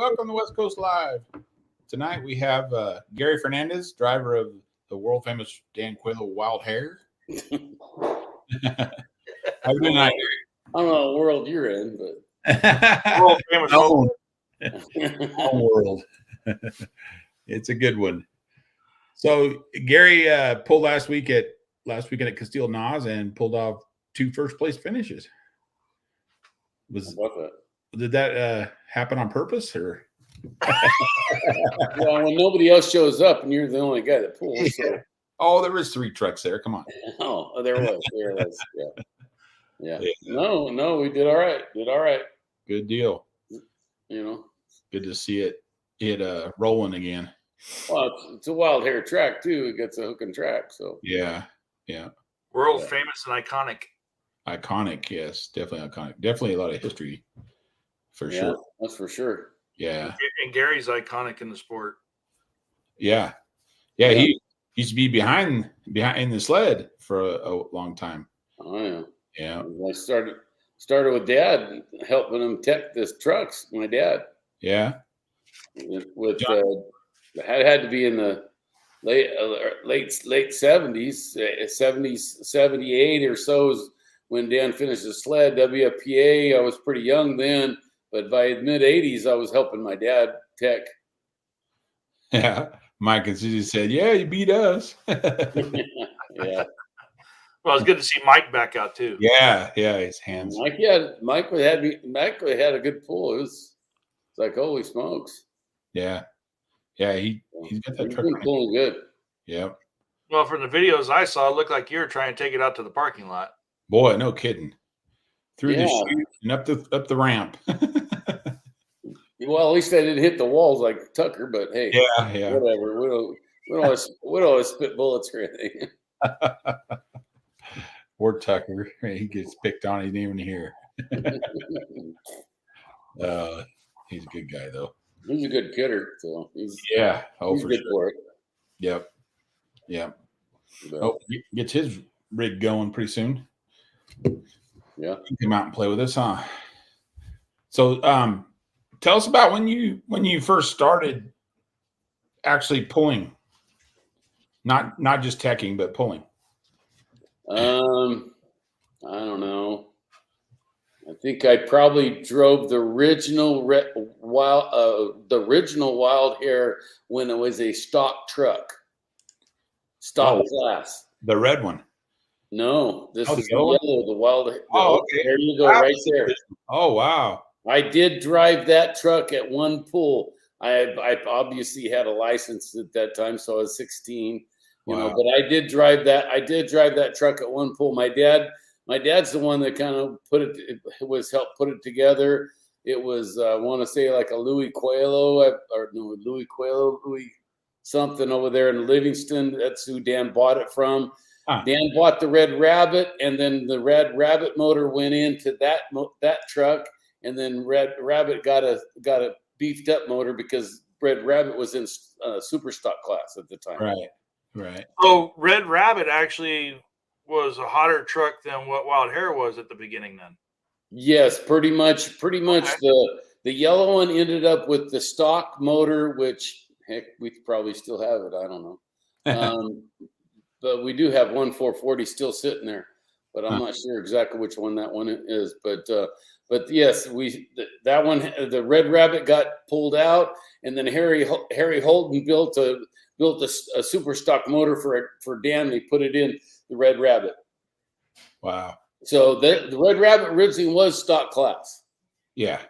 welcome to West Coast Live. Tonight we have Gary Fernandes, driver of the world famous Dan Quayle Wild Hair. How you doing tonight? I don't know what world you're in, but world famous world. It's a good one. So Gary pulled last weekend at Castile Nas and pulled off 2 first place finishes. Did that happen on purpose or? Well, when nobody else shows up and you're the only guy that pulls. So. Oh, there was 3 trucks there. Come on. Oh, there was. Yeah. No, we did all right. Good deal. Good to see it rolling again. Well, it's a wild hair track too. It gets a hook and track. So yeah. World famous and iconic. Iconic, yes, definitely iconic. Definitely a lot of history, for sure. That's for sure. Yeah. And Gary's iconic in the sport. Yeah. He used to be behind the sled for a long time. Oh yeah. I started with Dad, helping him tech this trucks. My dad. Yeah. With it had to be in the late 70s, 78 or so is when Dan finished the sled. WFPA. I was pretty young then, but by the mid 80s, I was helping my dad tech. Yeah. Mike and Susie said, "Yeah, you beat us." Yeah. Well, it's good to see Mike back out too. Yeah, his hands. Mike had a good pull. It was like, holy smokes. Yeah, he's got that truck pulling good. Yeah. Well, from the videos I saw, it looked like you were trying to take it out to the parking lot. Boy, no kidding. Through the chute and up the ramp. Well, at least I didn't hit the walls like Tucker, but hey, whatever. We don't always spit bullets or anything. Poor Tucker. He gets picked on. He didn't even hear. He's a good guy, though. He's a good kidder. So he's for good sure. for it. Yep. Gets his rig going pretty soon. Yeah. He can come out and play with us, huh? So, tell us about when you first started actually pulling, not just teching, but pulling. I don't know. I think I probably drove the original wild hair when it was a stock truck, class. The red one. No, this is the yellow, the wild. Okay. There you go, right there. Oh, wow. I did drive that truck at one pull. I obviously had a license at that time, so I was 16. But I did drive that. I did drive that truck at one pull. My dad's the one that kind of helped put it together. It was I want to say like a Louis something over there in Livingston. That's who Dan bought it from. Huh. Dan bought the Red Rabbit, and then the Red Rabbit motor went into that truck, and then Red Rabbit got a beefed up motor because Red Rabbit was in super stock class at the time. Right. So Red Rabbit actually was a hotter truck than what Wild Hair was at the beginning then. Yes, pretty much. Okay. The yellow one ended up with the stock motor, which heck, we probably still have it. I don't know. But we do have one 440 still sitting there, but I'm not sure exactly which one that one is. But yes, that one, the Red Rabbit got pulled out, and then Harry Holden built a super stock motor for Dan. They put it in the Red Rabbit. Wow. So the Red Rabbit originally was stock class. Yeah.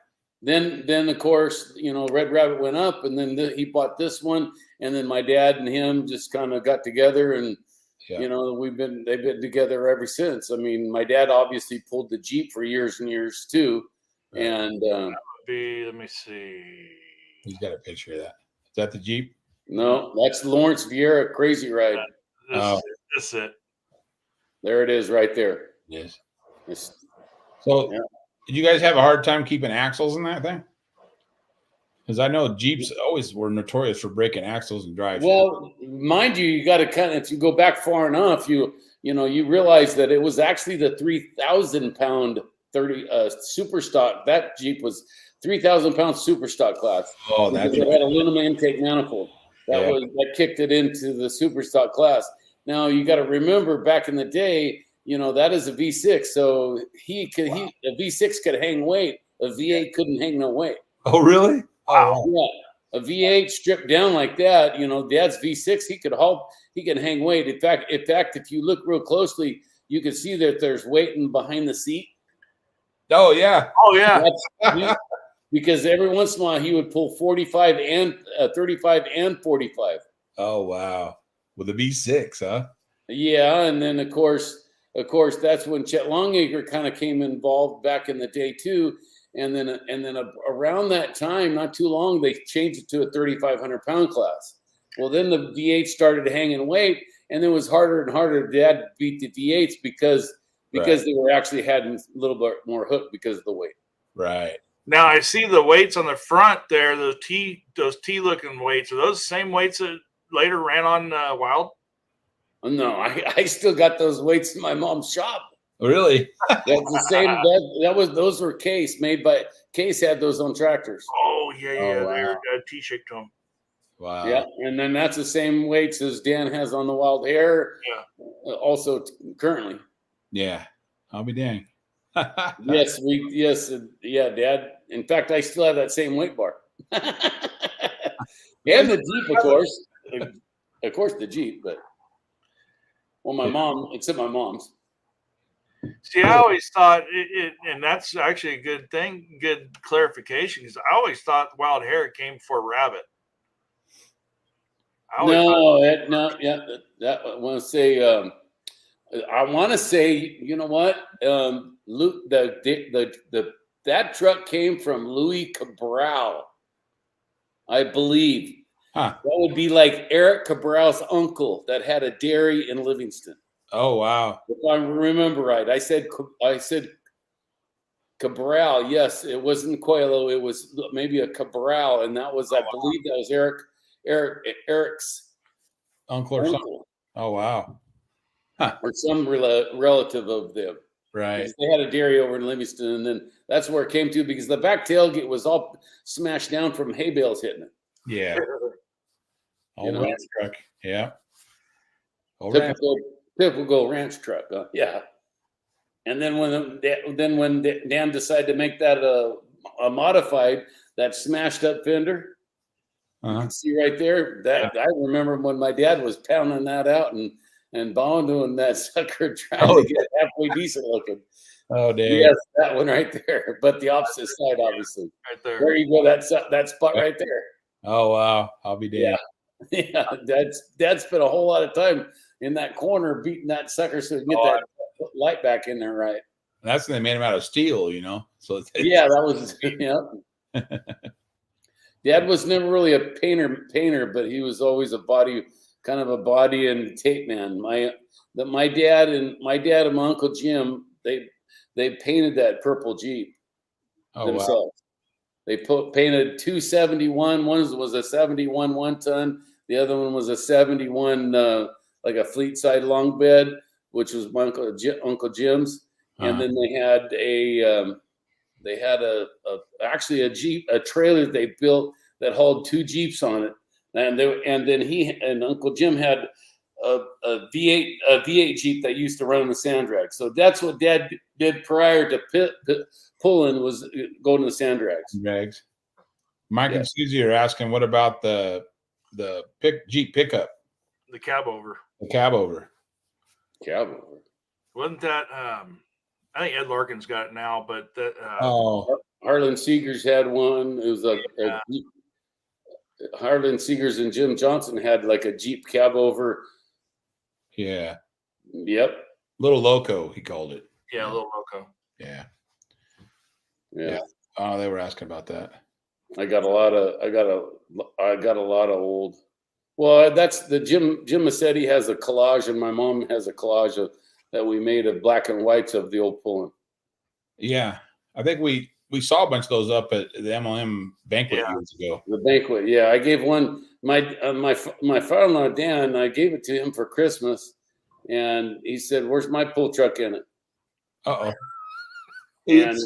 Then of course, Red Rabbit went up, and then he bought this one, and then my dad and him just kind of got together, and they've been together ever since. I mean, my dad obviously pulled the Jeep for years and years too, and that would be, let me see. He's got a picture of that. Is that the Jeep? No, that's Lawrence Vieira Crazy Ride. This is it. There it is, right there. Yes. So, did you guys have a hard time keeping axles in that thing? Because I know Jeeps always were notorious for breaking axles and drives. Well, mind you got to if you go back far enough, you realize that it was actually the 3,000 pound 30 super stock. That Jeep was 3,000-pound super stock class. Oh, Because that's it had aluminum intake manifold. That kicked it into the super stock class. Now you got to remember, back in the day, that is a V6, so a V6 could hang weight. A V8 couldn't hang no weight. Oh, really? Wow. Yeah, a V8 stripped down like that, Dad's V6, he can hang weight. In fact, if you look real closely, you can see that there's weight behind the seat. Oh, yeah. Oh yeah. Because every once in a while he would pull 45 and 35 and 45. Oh, wow. With a V6, huh? Yeah, and then of course, that's when Chet Longacre kind of came involved back in the day too. And then around that time, not too long, they changed it to a 3,500-pound class. Well, then the V8 started hanging weight, and it was harder and harder to Dad beat the V8s because they were actually having a little bit more hook because of the weight. Right. Now I see the weights on the front there. Those T looking weights, are those the same weights that later ran on Wild? No, I still got those weights in my mom's shop. Really? That's the same. Those were Case made by Case, had those on tractors. Oh yeah. Oh, wow. They're T-shaped to them. Wow. Yeah, and then that's the same weights as Dan has on the Wild Hair. Yeah. Also currently. Yeah. I'll be dang. Yes, Dad. In fact, I still have that same weight bar. And the Jeep, of course. Of course, the Jeep, but my mom, except my mom's. See, I always thought and that's actually a good thing, good clarification, because I always thought Wild Hair came for Rabbit. I want to say, you know what? Luke, that truck came from Louis Cabral, I believe. Huh. That would be like Eric Cabral's uncle that had a dairy in Livingston. Oh, wow. If I remember right, I said Cabral. Yes, it wasn't Coelho. It was maybe a Cabral, and that was, I believe, that was Eric's Uncle or something. Oh, wow. Huh. Or some relative of them. Right. They had a dairy over in Livingston, and then that's where it came to, because the back tailgate was all smashed down from hay bales hitting it. Yeah. Old ranch truck. Yeah. Typical ranch truck. Yeah. And then when Dan decided to make that a modified, that smashed up fender, you can see right there. I remember when my dad was pounding that out and bonding that sucker, trying to get halfway decent looking. Oh, damn. Yes, that one right there. But the opposite side, obviously. Right there. There you go. That spot right there. Oh, wow. I'll be damned. Yeah. Dad spent a whole lot of time in that corner beating that sucker so he can get that light back in there right. That's when they made him out of steel, So yeah, that was Dad was never really a painter, but he was always kind of a body and tape man. My dad and my Uncle Jim, they painted that purple Jeep themselves. Wow. They painted 271. One was a 71 1-ton. The other one was a 71 like a fleet side long bed, which was my Uncle Jim's. And then they had actually a Jeep, a trailer they built that hauled 2 Jeeps on it. And then Uncle Jim had a V8 Jeep that used to run in the sand drag. So that's what Dad did prior to pulling, was going to the sand drags. Mike and Susie are asking, what about the Jeep pickup? The cab over. Wasn't that I think Ed Larkin's got it now, but that Harlan Seegers had one. It was Harlan Seegers and Jim Johnson had like a Jeep cab over. Yeah. Yep. Little Loco, he called it. Yeah, Little Loco. Yeah. Yeah. Oh, they were asking about that. I got a lot of old. Well, that's the Jim Massetti has a collage, and my mom has a collage that we made of black and whites of the old pulling. Yeah, I think we saw a bunch of those up at the MLM banquet years ago. The banquet, yeah. I gave one my father-in-law Dan. I gave it to him for Christmas, and he said, "Where's my pull truck in it?" Uh-oh. And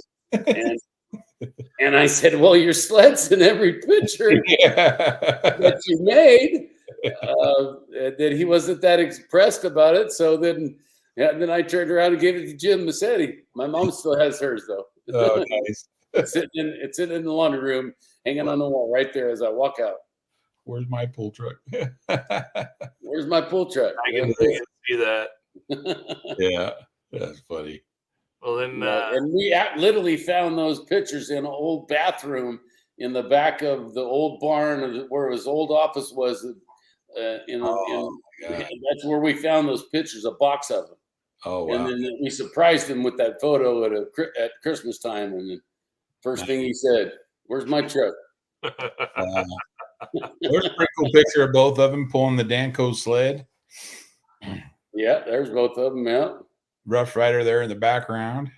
And I said, well, your sled's in every picture that you made. That he wasn't that impressed about it. So then I turned around and gave it to Jim Massetti. My mom still has hers, though. Oh, nice. It's sitting in the laundry room, hanging on the wall right there as I walk out. Where's my pull truck? Where's my pull truck? I can see that. Yeah, that's funny. Well, then, and we literally found those pictures in an old bathroom in the back of the old barn where his old office was. That's where we found those pictures, a box of them. Oh, wow. And then we surprised him with that photo at Christmas time. And the first thing he said, "Where's my truck?" There's a pretty cool picture of both of them pulling the Danco sled. Yeah, there's both of them. Yeah, Rough Rider there in the background.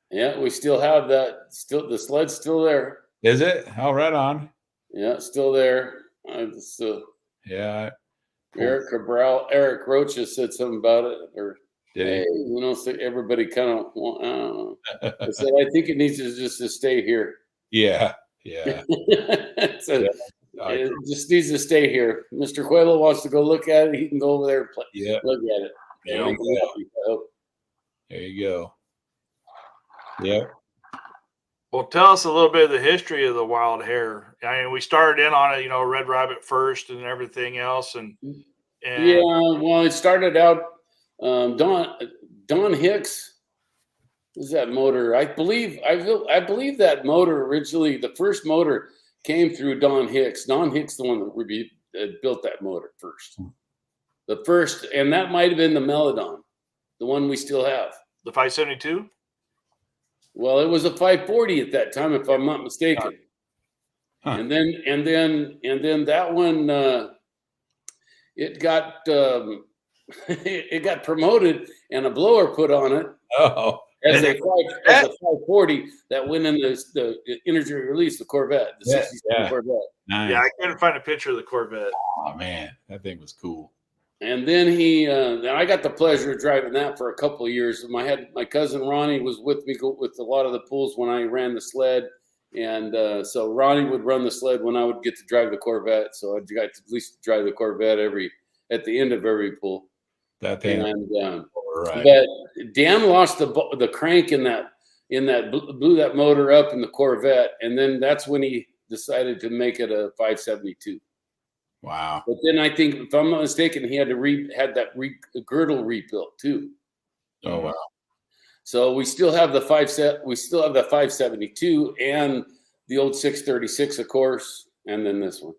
Yeah, we still have that. Still, the sled's still there. Is it? Oh, right on. Yeah, still there. Yeah. Eric Cabral, Eric Roach has said something about it, or Did he? So everybody kind of. I don't know. I said I think it needs to stay here. Yeah. It just needs to stay here. Mr. Coelho wants to go look at it. He can go over there and look at it. There you go. Yep. Well, tell us a little bit of the history of the wild hare. I mean, we started in on it, Red Rabbit first and everything else. And well, it started out, Don Hicks was that motor. I believe that motor originally, the first motor came through Don Hicks. Don Hicks, the one that built that motor first. The first, and that might have been the Melodon, the one we still have. The 572? Well, it was a 540 at that time, if I'm not mistaken. Huh. And then that one, it got it got promoted and a blower put on it. Oh, as a 540 that went in the energy release, the Corvette, the 67 Corvette. Nice. Yeah, I couldn't find a picture of the Corvette. Oh man, that thing was cool. And then I got the pleasure of driving that for a couple of years. My cousin Ronnie was with me with a lot of the pools when I ran the sled, and so Ronnie would run the sled when I would get to drive the Corvette. So I'd got to at least drive the Corvette at the end of every pool. That thing. And, right. But Dan lost the crank in that blew that motor up in the Corvette, and then that's when he decided to make it a 572. Wow. But then I think, if I'm not mistaken, he had to had that girdle rebuilt too. Oh wow. So we still have the 572 and the old 636, of course, and then this one.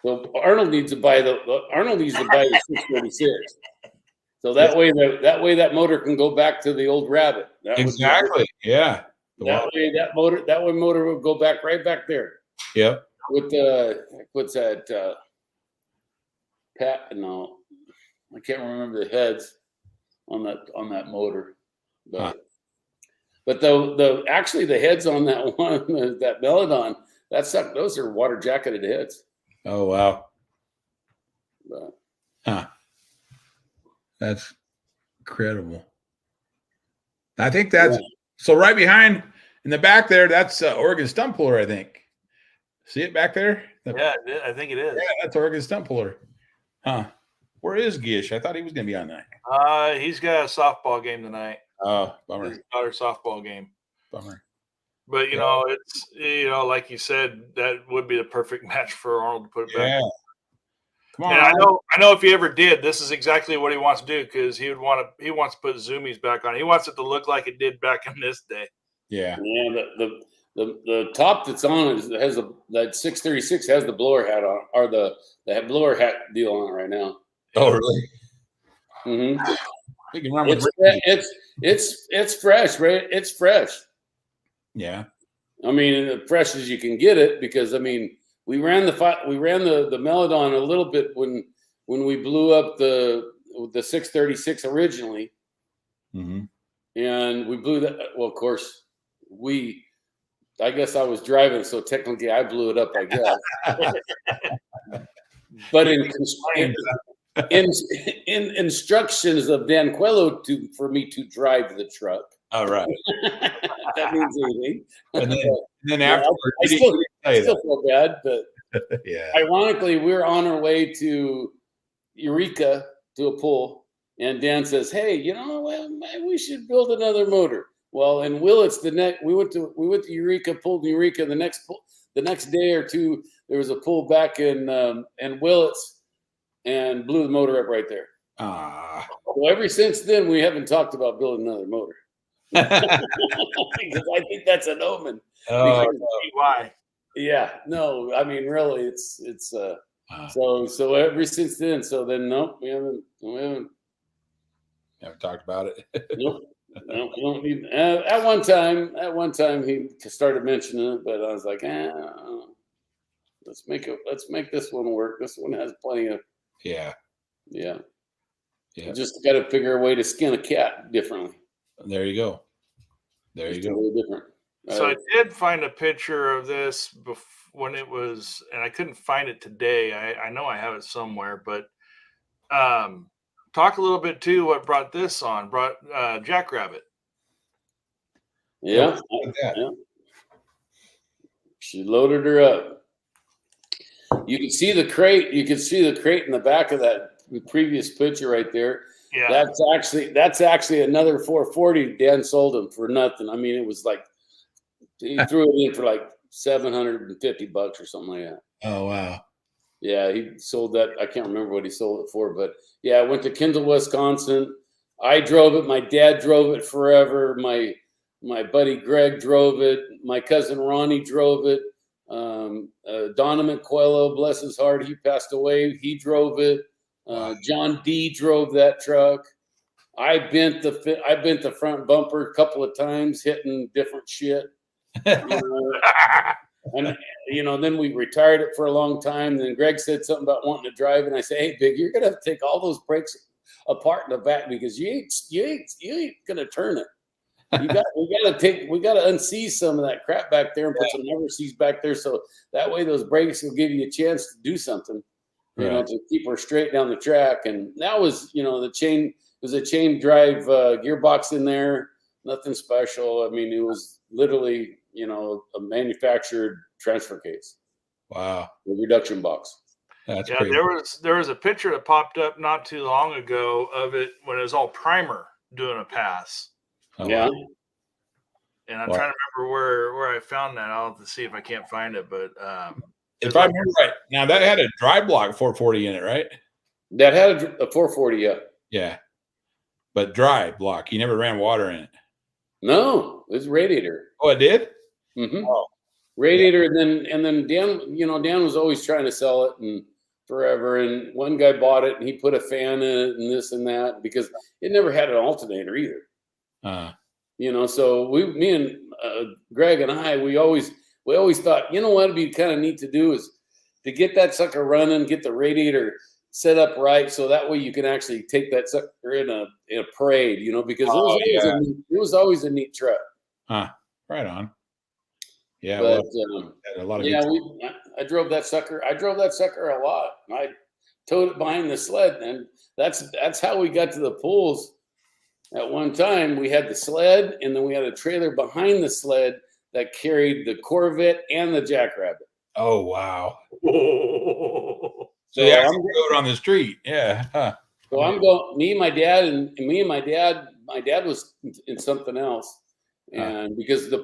So Arnold needs to buy the 636. So that way that motor can go back to the old Rabbit. Exactly. Yeah. That way motor will go right back there. Yep. With what's that? No, I can't remember the heads on that motor, but actually the heads on that one, that Melodon, those are water jacketed heads. Oh wow. But, that's incredible. I think that's so right behind in the back there. That's Oregon Stump Puller, I think. See it back there? Yeah, I think it is. Yeah, that's Oregon Stump Puller. Huh. Where is Gish? I thought he was going to be on that. He's got a softball game tonight. Oh, bummer. His daughter's softball game. Bummer. But, it's, like you said, that would be the perfect match for Arnold to put it back. Yeah. Come on. And I know if he ever did, this is exactly what he wants to do, because he wants to put zoomies back on. He wants it to look like it did back in this day. Yeah. Yeah, the top that's on has that 636 has the blower hat on, or the blower hat deal on it right now. Oh, really? Mm-hmm. It's fresh, right? It's fresh. Yeah. I mean, as fresh as you can get it, because we ran the Melodon a little bit when we blew up the 636 originally, and we blew that. Well, of course, I guess I was driving, so technically I blew it up, I guess. But in instructions of Dan Coelho for me to drive the truck. All right. that means anything. And then Yeah, afterwards, I you still, didn't I say still feel bad, but that. Yeah. ironically, we were on our way to Eureka to a pool, and Dan says, "Hey, well, we should build another motor." Well, in Willits, we went to Eureka, pulled in Eureka. The next day or two, there was a pool back in Willits, and blew the motor up right there. Ah. Well, ever since then, we haven't talked about building another motor because I think that's an omen. Oh, Why? Yeah, no, I mean, really, it's Ah. so ever since then. So then, nope, we haven't never talked about it. nope. No, we don't need. At one time, he started mentioning it, but I was like, let's make this one work. This one has plenty of. Yeah. Yeah. Yeah. Just got to figure a way to skin a cat differently. There you go. There Just you a go. little different. So I did find a picture of this when it was, and I couldn't find it today. I know I have it somewhere, but talk a little bit too. What brought this on? Brought Jackrabbit. Yeah. Yeah. She loaded her up. You can see the crate. You can see the crate in the back of that previous picture right there. Yeah. That's actually another 440. Dan sold him for nothing. I mean, it was like he threw it in for like $750 or something like that. Oh wow. Yeah, he sold that. I can't remember what he sold it for, but yeah, I went to Kendall, Wisconsin. I drove it. My dad drove it forever. My buddy Greg drove it. My cousin Ronnie drove it. Donovan Coelho, bless his heart, he passed away. He drove it. John D drove that truck. I bent the front bumper a couple of times, hitting different shit. And then we retired it for a long time. Then Greg said something about wanting to drive, and I said, "Hey, Big, you're gonna have to take all those brakes apart in the back because you ain't gonna turn it. We got to unseize some of that crap back there and put some overseas back there, so that way those brakes will give you a chance to do something, to keep her straight down the track." And that was, the chain. It was a chain drive gearbox in there, nothing special. I mean, it was literally, a manufactured transfer case. Wow. The reduction box. That's yeah. crazy. There was a picture that popped up not too long ago of it when it was all primer doing a pass. Oh, Yeah. wow. And I'm trying to remember where I found that. I'll have to see if I can't find it. But If I remember right, now that had a dry block 440 in it, right? That had a 440, yeah. Yeah. But dry block. You never ran water in it. No, it was radiator. Oh, it did? Mm-hmm. Oh. Radiator, and then Dan, Dan was always trying to sell it and forever. And one guy bought it and he put a fan in it and this and that because it never had an alternator either. So me and Greg and I, we always thought, what would be kind of neat to do is to get that sucker running, get the radiator set up right, so that way you can actually take that sucker in a parade, because it was always a neat truck. Right on. Yeah, but a lot of I drove that sucker. I drove that sucker a lot. I towed it behind the sled, and that's how we got to the pools. At one time, we had the sled, and then we had a trailer behind the sled that carried the Corvette and the Jackrabbit. Oh wow! So you actually rode on the street, yeah. Huh. So I'm going. Me and my dad. My dad was in something else, and because the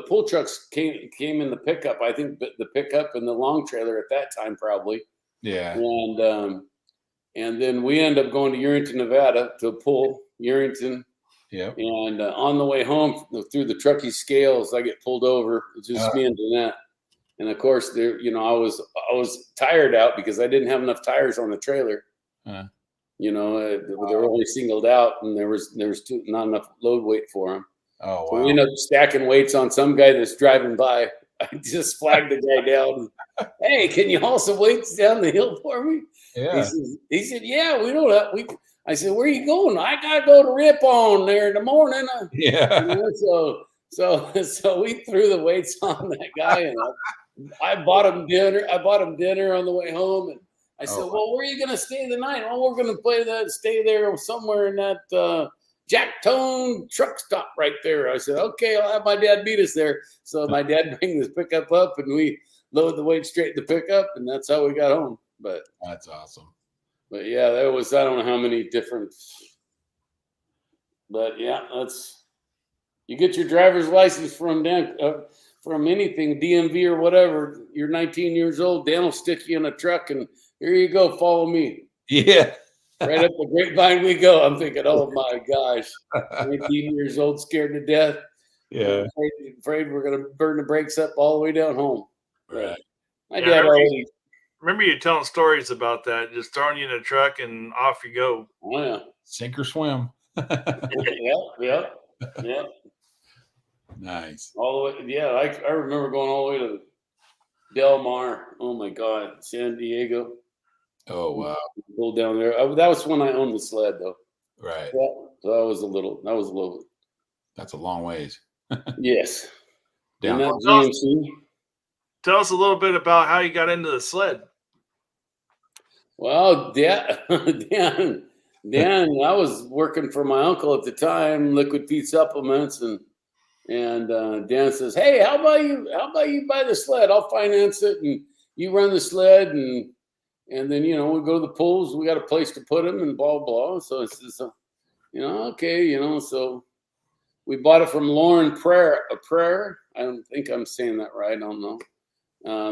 pull trucks came in the pickup. I think the pickup and the long trailer at that time probably. Yeah. And then we end up going to Urrington, Nevada, to pull Urrington. Yeah. And on the way home through the Truckee scales, I get pulled over. It's just me and Danette. And of course, there, I was tired out because I didn't have enough tires on the trailer. They were only singled out, and there was not enough load weight for them. Oh wow! So we end up stacking weights on some guy that's driving by. I just flagged the guy down. Hey, can you haul some weights down the hill for me? Yeah. He said, yeah, we don't have. I said, where are you going? I gotta go to Rip On there in the morning. Yeah. So we threw the weights on that guy, and I bought him dinner. I bought him dinner on the way home, and I said, well, where are you gonna stay the night? Oh, we're gonna stay there somewhere in that Jack Tone truck stop right there. I said, okay, I'll have my dad meet us there. So my dad bring this pickup up, and we load the weight straight in the pickup, and that's how we got home. But That's awesome. But yeah, there was, I don't know how many different, but yeah, you get your driver's license from anything, DMV or whatever. You're 19 years old. Dan will stick you in a truck, and here you go. Follow me. Yeah. Right up the grapevine we go. I'm thinking, oh my gosh, 19 years old, scared to death. Yeah. Afraid we're gonna burn the brakes up all the way down home. Right. My dad already. Remember you telling stories about that, just throwing you in a truck and off you go. Oh yeah. Sink or swim. Yeah. Nice. All the way. Yeah, I remember going all the way to Del Mar. Oh my God, San Diego. Oh wow. Go down there. That was when I owned the sled, though. Right. Yeah, so that was a little. That's a long ways. Yes. Down. And that GMC. Tell us a little bit about how you got into the sled. Well, Dan, I was working for my uncle at the time, Liquid Feed Supplements, and Dan says, "Hey, how about you buy the sled? I'll finance it, and you run the sled, and then we go to the pools. We got a place to put them, and blah blah." So it's just, okay, so we bought it from Lauren Prayer. I don't think I'm saying that right. I don't know.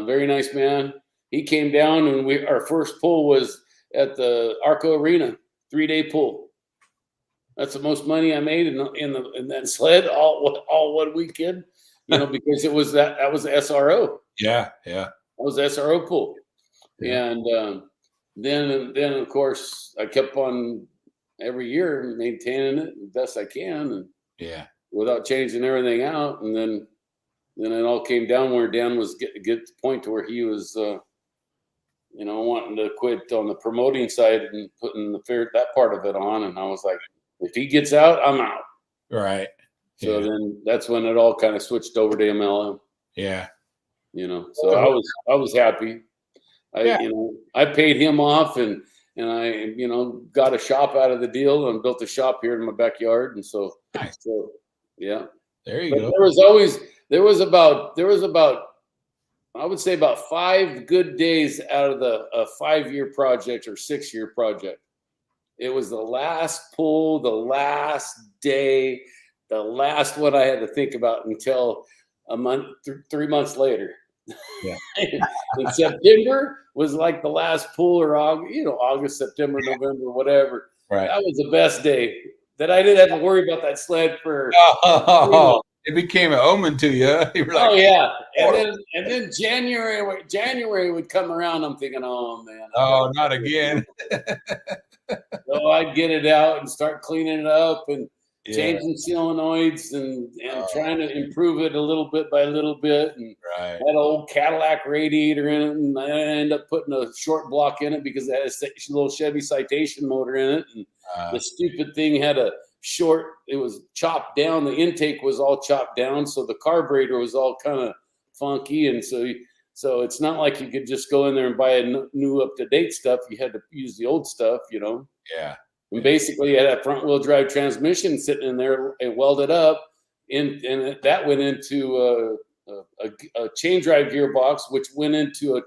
Very nice man. He came down, and our first pull was at the Arco Arena, 3-day pull. That's the most money I made in that sled all one weekend, because it was that was the SRO. Yeah. That was the SRO pull. Yeah. And then of course I kept on every year maintaining it the best I can, and without changing everything out. And then it all came down where Dan was get to the point to where he was wanting to quit on the promoting side and putting that part of it on. And I was like, if he gets out, I'm out. Right. So then that's when it all kind of switched over to MLM. Yeah. So I was happy. I paid him off, and I got a shop out of the deal and built a shop here in my backyard. And so, nice. Yeah. There you go. There was about I would say about 5 good days out of a 5-year project or 6-year project. It was the last pull, the last day, the last one I had to think about until a month, 3 months later. Yeah. And September was like the last pull, or August, September, November, whatever. Right. That was the best day that I didn't have to worry about that sled for. It became an omen to you. You were like, oh yeah, and then January would come around. I'm thinking, oh man. Oh, not again. So I'd get it out and start cleaning it up and changing solenoids and trying to improve it a little bit by little bit. And had an old Cadillac radiator in it, and I ended up putting a short block in it because it had a little Chevy Citation motor in it, and the stupid thing had a it was chopped down. The intake was all chopped down, so the carburetor was all kind of funky, and so it's not like you could just go in there and buy a new up-to-date stuff. You had to use the old stuff, Yeah. And basically, you had a front-wheel drive transmission sitting in there and welded up, and that went into a chain drive gearbox, which went into a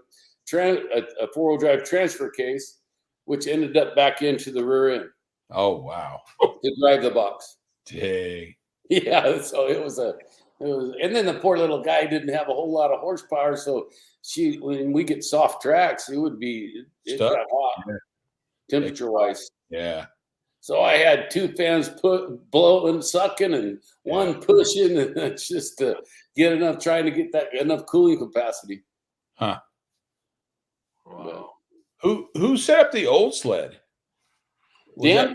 4-wheel drive transfer case, which ended up back into the rear end. Oh wow! To drive the box. Dang. Yeah, so it was, and then the poor little guy didn't have a whole lot of horsepower, so when we get soft tracks, it got hot, temperature wise. Yeah. So I had 2 fans blowing, sucking, and one pushing, and it's just to trying to get that enough cooling capacity. Huh. Wow. Who set up the old sled? Dan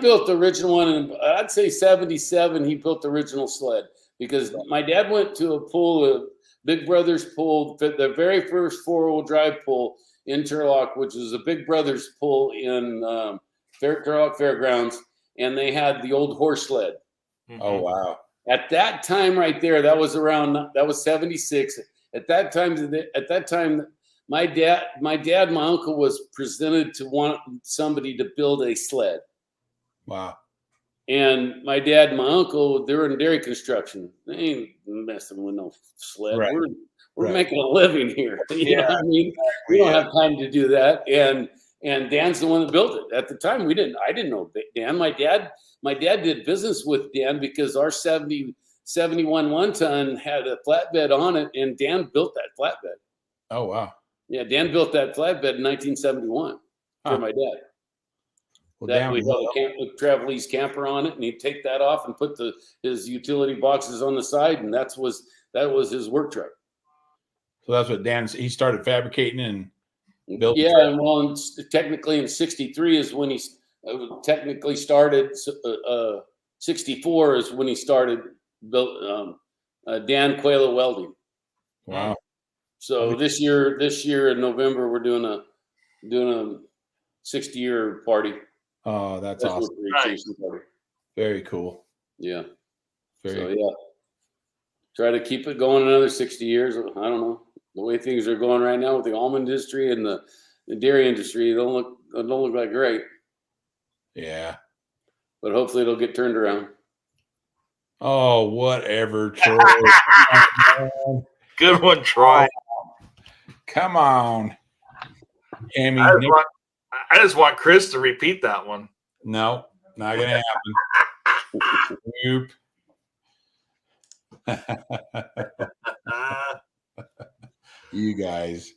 built the original one, and I'd say 77. He built the original sled because my dad went to a pool, Big Brothers pool, the very first 4-wheel drive pool in Turlock, which is a Big Brothers pool in Turlock Fairgrounds, and they had the old horse sled. Mm-hmm. Oh wow! At that time, right there, that was 76. At that time. My dad, my uncle was presented to want somebody to build a sled. Wow. And my dad and my uncle, they're in dairy construction. They ain't messing with no sled. Right. We're making a living here. You know what I mean? We Yeah. don't have time to do that. And Dan's the one that built it. At the time, I didn't know Dan. My dad did business with Dan because our 71 one-ton had a flatbed on it, and Dan built that flatbed. Oh, wow. Yeah, Dan built that flatbed in 1971 for my dad. Well, That we had a Travelese camper on it, and he'd take that off and put his utility boxes on the side, and that was his work truck. So that's what he started fabricating and building. Yeah, and well, technically in '63 is when he technically started. 64 is when he started Dan Quayla Welding. Wow. So this year in November, we're doing a 60-year party. Oh, that's awesome. Party. Very cool. Yeah. Very yeah. Try to keep it going another 60 years. I don't know. The way things are going right now with the almond industry and the dairy industry, it don't look like great. Yeah. But hopefully it'll get turned around. Oh, whatever, Troy. Good one, Troy. Come on. Amy, I just want Chris to repeat that one. No, not going to happen. Nope. You guys,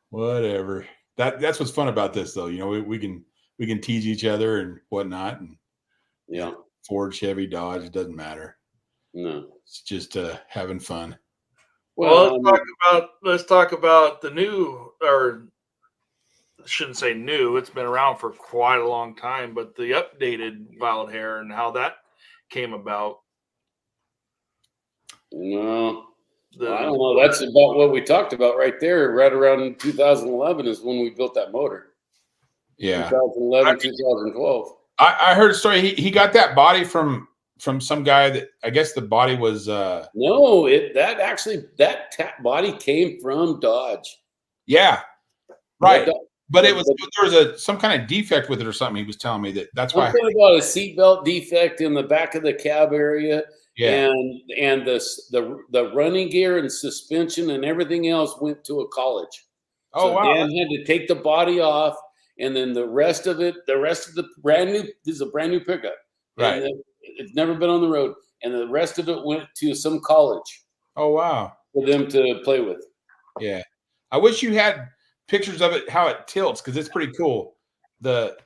whatever. That's what's fun about this, though. You know, we can tease each other and whatnot, and yeah, Ford, Chevy, Dodge, it doesn't matter. No, it's just having fun. Well, let's talk about the new, or I shouldn't say new. It's been around for quite a long time, but the updated wild hair and how that came about. No, I don't know. That's about what we talked about right there. Right around 2011 is when we built that motor. Yeah, 2011, 2012. I heard a story. He got that body from some guy that I guess the body was. No, that body came from Dodge. Yeah, right. But there was some kind of defect with it or something. He was telling me that's why. Something about a seatbelt defect in the back of the cab area. Yeah. And the running gear and suspension and everything else went to a college. Oh, so wow. Dan had to take the body off, and then the rest of the this is a brand new pickup. Right. And it's never been on the road. And the rest of it went to some college. Oh, wow. For them to play with. Yeah. I wish you had pictures of it, how it tilts, because it's pretty cool. The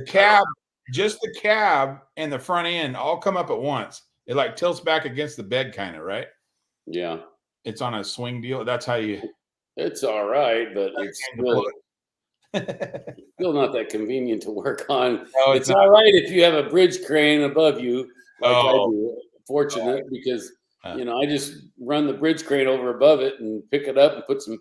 cab, just the cab and the front end all come up at once. It like tilts back against the bed, kind of, right? Yeah. It's on a swing deal. That's how you. It's all right, but it's still not that convenient to work on. No, it's all right if you have a bridge crane above you, like I do. Fortunate because I just run the bridge crane over above it and pick it up and put some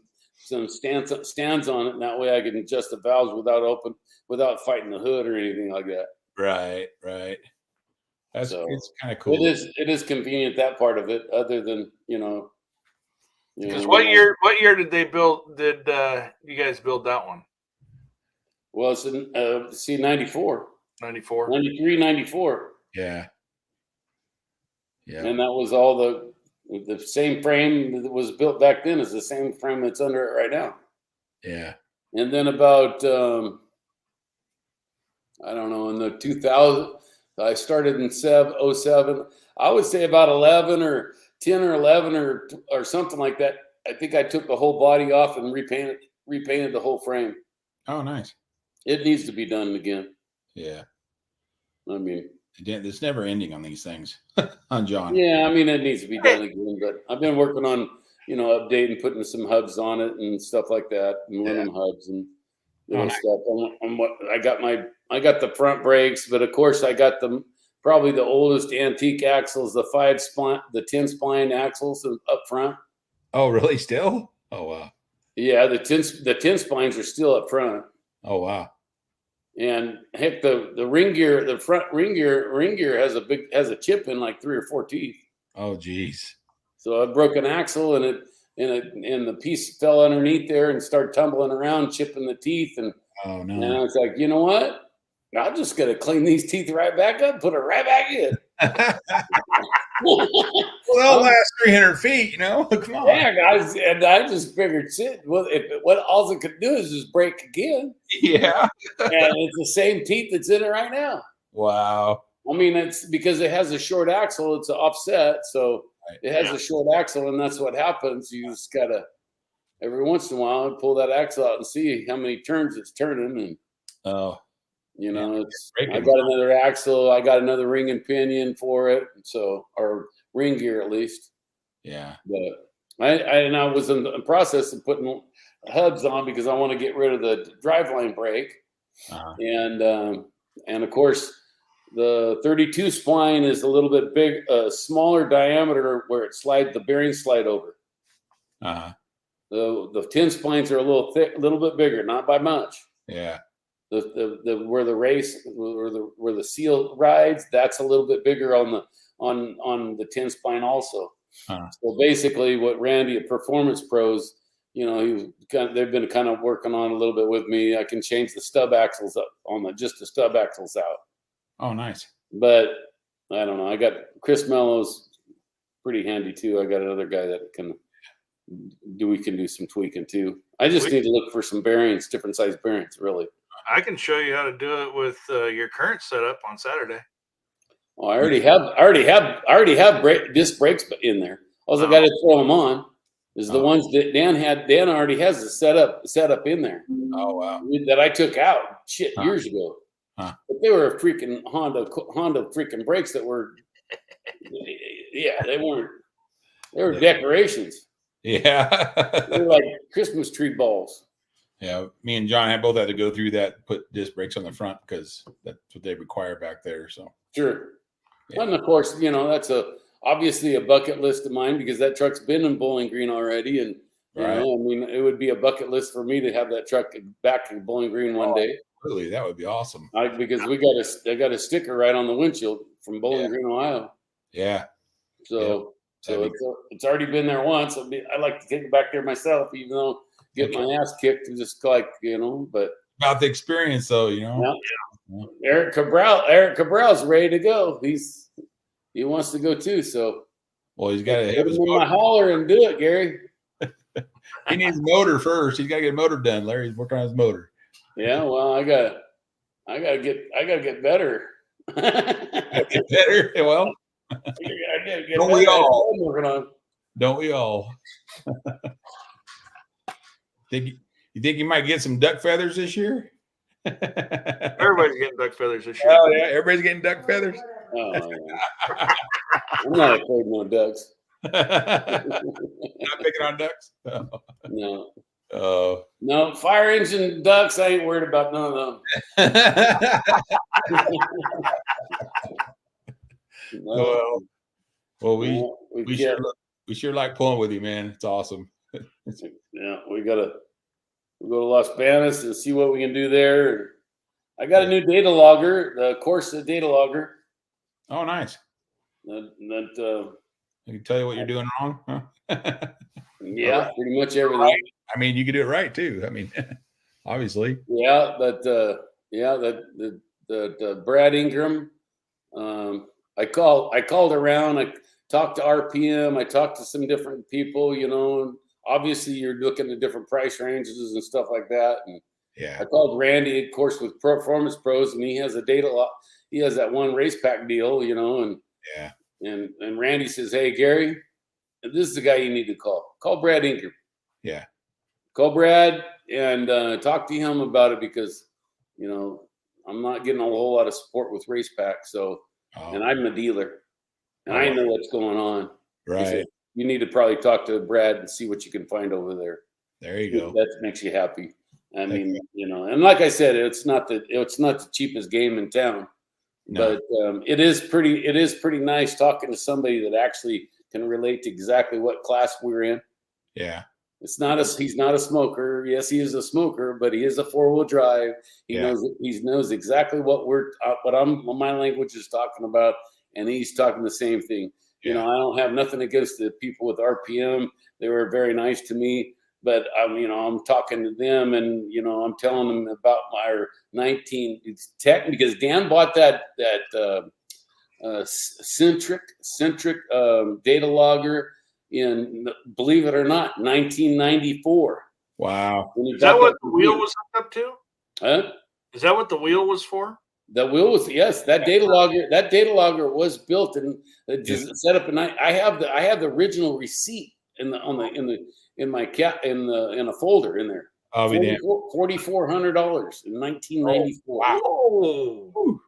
stands on it, and that way I can adjust the valves without fighting the hood or anything like that. Right. It's kind of cool. It is convenient, that part of it, other than because what year did they build? Did you guys build that one? Well, it's in 94. 94. 93, 94. Yeah. And that was all the same frame that was built back then is the same frame that's under it right now. Yeah. And then about I don't know, in the 2000, I started in 07. I would say about 11 or 10 or 11 or something like that. I think I took the whole body off and repainted the whole frame. Oh, nice. It needs to be done again. Yeah. I mean, it's never ending on these things, on John. Yeah, I mean, it needs to be done again. But I've been working on, updating, putting some hubs on it and stuff like that, and aluminum hubs and stuff. I got the front brakes, but of course I got probably the oldest antique axles, the 10 spline axles up front. Oh, really? Still? Oh, wow. Yeah, the 10 spines are still up front. Oh, wow. And heck, the ring gear, the front ring gear has a chip in like 3 or 4 teeth. Oh, geez. So I broke an axle and the piece fell underneath there and started tumbling around, chipping the teeth. And oh no! And I was like, you know what? I'm just gonna clean these teeth right back up, put it right back in. Well, they'll last 300 feet, Come on. Yeah, guys, and I just figured, shit. Well, what all it could do is just break again, Yeah. and it's the same teeth that's in it right now. Wow. I mean, it's because it has a short axle. It's an offset, so it has a short axle, and that's what happens. You just gotta every once in a while pull that axle out and see how many turns it's turning, and Oh, it's. I got another axle. I got another ring and pinion for it, so or ring gear at least. yeah. But I was in the process of putting hubs on because I want to get rid of the driveline brake, and of course the 32 spline is a little bit big, smaller diameter where it the bearings slide over. The 10 splines are a little thick, a little bit bigger, not by much. Yeah. The where the seal rides, that's a little bit bigger on the 10 spline also. So basically, what Randy at Performance Pros, they've been kind of working on a little bit with me. I can change the stub axles up on just the stub axles out. Oh, nice. But I don't know. I got Chris Mello's pretty handy too. I got another guy that we can do some tweaking too. I just need to look for some bearings, different size bearings, really. I can show you how to do it with your current setup on Saturday. Well, I already have disc brakes in there. All I got to throw them on is the ones that Dan had. Dan already has the setup in there. Oh, wow. That I took out years ago. But they were a freaking Honda freaking brakes that were, they weren't. They were decorations. Yeah. They were like Christmas tree balls. Yeah, me and John both had to go through that, put disc brakes on the front because that's what they require back there. So sure. Yeah. And of course, that's obviously a bucket list of mine because that truck's been in Bowling Green already, and it would be a bucket list for me to have that truck back in Bowling Green one day. Really, that would be awesome. Because I got a sticker right on the windshield from Bowling Green, Ohio. Yeah. So it's already been there once. I'd like to take it back there myself, even though get my ass kicked and just but about the experience though, Yeah. Eric Cabral's ready to go. He wants to go too. So he's got to hit him in my holler and do it, Gary. He needs a motor first. He's got to get a motor done. Larry's working on his motor. Yeah, well, I gotta get better. Get better. Well, don't we all? I'm working on. Don't we all? You think you might get some duck feathers this year? Everybody's getting duck feathers this year. Oh yeah, everybody's getting duck feathers. Oh, yeah. I'm not afraid of no ducks. Not picking on ducks. No. Oh. No, fire engine ducks. I ain't worried about none of them. No. Well, we sure like pulling with you, man. It's awesome. Yeah, we'll go to Las Banas and see what we can do there. I got a new data logger, the Corsa data logger. Oh, nice. I can tell you what you're doing wrong, huh? Yeah, pretty much everything. Right. I mean, you can do it right too. I mean, obviously. Yeah, but the Brad Ingram. I called around. I talked to RPM. I talked to some different people. And obviously, you're looking at different price ranges and stuff like that. And I called Randy, of course, with Performance Pros, and he has a he has that one race pack deal, and Randy says, "Hey, Gary, this is the guy you need to call. Call Brad Ingram. Yeah, call Brad and talk to him about it because, I'm not getting a whole lot of support with race pack. So, and I'm a dealer, and I know what's going on. Right." You need to probably talk to Brad and see what you can find over there. There you go. That makes you happy. I mean, and like I said, it's not the cheapest game in town, but it is pretty nice talking to somebody that actually can relate to exactly what class we're in. Yeah. He's not a smoker. Yes, he is a smoker, but he is a 4-wheel drive. He knows exactly what my language is talking about, and he's talking the same thing. I don't have nothing against the people with RPM. They were very nice to me. but I'm talking to them, and I'm telling them about my 19 tech, because Dan bought that centric data logger in, believe it or not, 1994. Wow. Is that what the wheel was hooked up to? Huh? Is that what the wheel was for? The wheel was, yes. That data logger was built and set up, and I have the original receipt in a folder in there. Oh, $4,400 in 1994. Wow.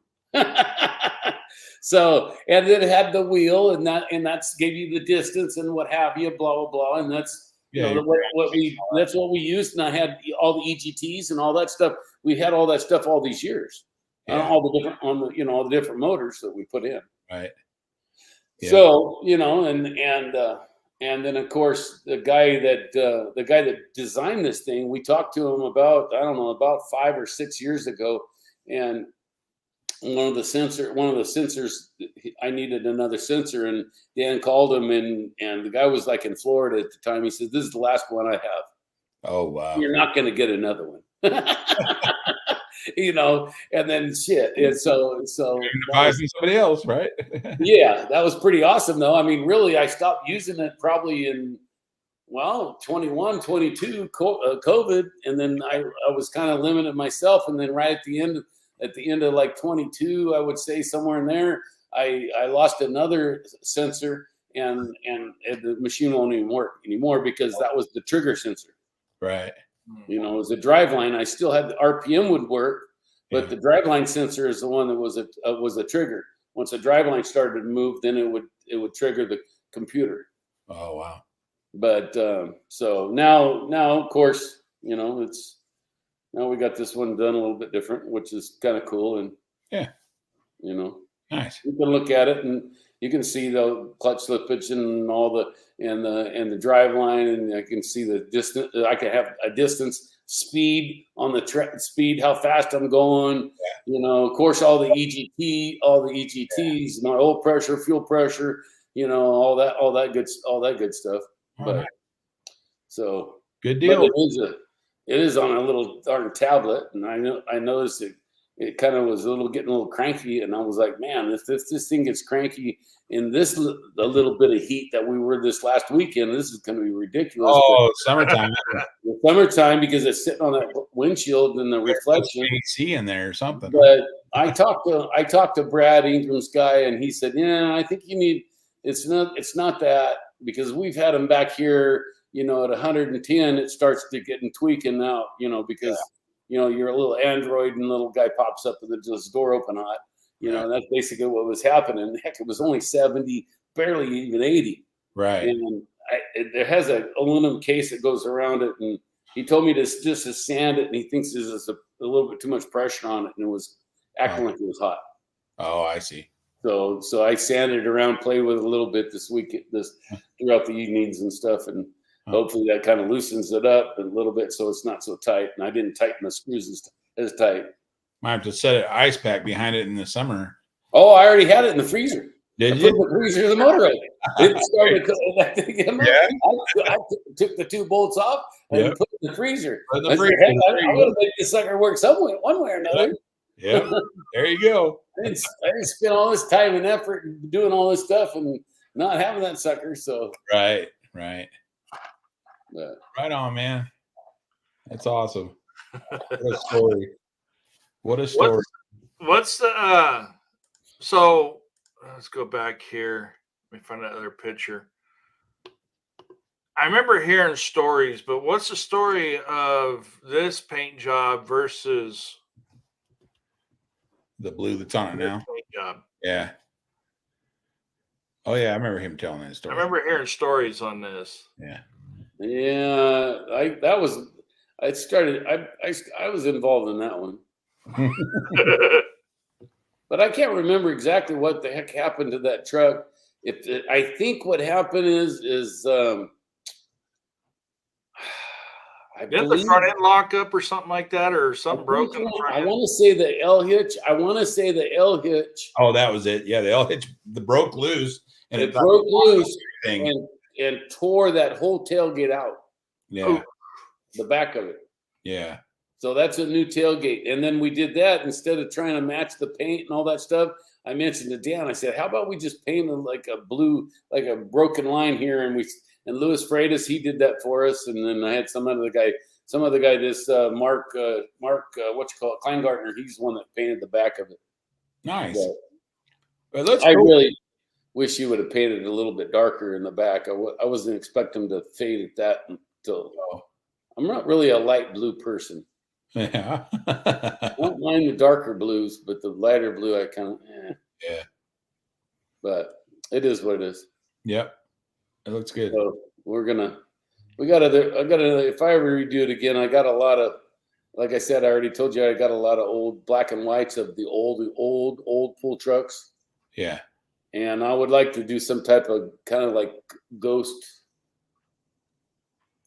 So, and then it had the wheel, and that's gave you the distance and what have you, blah blah blah, and that's that's what we used. And I had all the EGTs and all that stuff. We had all that stuff all these years, all the different all the different motors that we put in. Right. Yeah. So and then of course the guy that designed this thing, we talked to him about 5 or 6 years ago, and one of the sensors, I needed another sensor, and Dan called him, and the guy was like in Florida at the time. He said, "This is the last one I have." Oh, wow. You're not going to get another one. And then shit. And so advising somebody else, right? Yeah, that was pretty awesome though. I mean, really, I stopped using it probably in 21, 22, COVID, and then I was kind of limited myself, and then right at the end of like 22, I would say somewhere in there, I lost another sensor, and the machine won't even work anymore because that was the trigger sensor. Right. It was a driveline. I still had the RPM would work, but the driveline sensor is the one that was a trigger. Once the driveline started to move, then it would trigger the computer. Oh, wow. But so now of course, now we got this one done a little bit different, which is kind of cool. And nice. You can look at it and you can see the clutch slippage and all the drive line, and I can see the distance. I can have a distance, speed on the speed, how fast I'm going. Of course, all the EGTs, my oil pressure, fuel pressure, all that good stuff. But so good deal. It is on a little darn tablet, and I noticed it kind of was getting a little cranky, and I was like, man, if this thing gets cranky in a little bit of heat that we were this last weekend, this is going to be ridiculous. Oh, summertime. The summertime, because it's sitting on that windshield and the reflection. AC in there or something. But I talked to Brad Ingram's guy, and he said, yeah, I think you need. It's not that, because we've had them back here. At 110, it starts to getting tweaking out, because, you're a little Android and little guy pops up and the door open hot. That's basically what was happening. Heck, it was only 70, barely even 80. Right. And it has an aluminum case that goes around it. And he told me to sand it, and he thinks there's just a little bit too much pressure on it, and it was acting like it was hot. Oh, I see. So I sanded it around, played with it a little bit throughout the evenings and stuff, and hopefully that kind of loosens it up a little bit so it's not so tight. And I didn't tighten the screws as tight. Might have to set an ice pack behind it in the summer. Oh, I already had it in the freezer. Did you? Put the freezer in the motor oil. It started. I took the 2 bolts off and put it in the freezer. I'm going to make this sucker work one way or another. Yeah, there you go. I didn't spend all this time and effort doing all this stuff and not having that sucker. So right. Yeah. Right on, man. That's awesome. What a story. What's the so let's go back here. Let me find that other picture. I remember hearing stories, but what's the story of this paint job versus the blue that's on it now? Paint job. Yeah. Oh yeah, I remember him telling that story. I remember hearing stories on this. Yeah. Yeah, I was involved in that one. But I can't remember exactly what the heck happened to that truck. I think what happened is Didn't the front end lock up or something like that, or something broke in the front end? I want to say the L hitch. Oh, that was it. Yeah, the L hitch broke loose, and it broke loose and tore that whole tailgate out. Yeah. the back of it. Yeah. So that's a new tailgate. And then we did that instead of trying to match the paint and all that stuff. I mentioned to Dan, I said, how about we just paint like a blue, like a broken line here? And Louis Freitas, he did that for us. And then I had some other guy, this Mark, Kleingartner, he's the one that painted the back of it. Nice. But I really wish he would have painted it a little bit darker in the back. I wasn't expecting him to fade at that until I'm not really a light blue person. Yeah. I don't mind the darker blues, but the lighter blue, I kind of, Yeah. But it is what it is. Yep. It looks good. So if I ever redo it again, I got a lot of, like I said, I already told you, I got a lot of old black and whites of the old pull trucks. Yeah. And I would like to do some type of kind of like ghost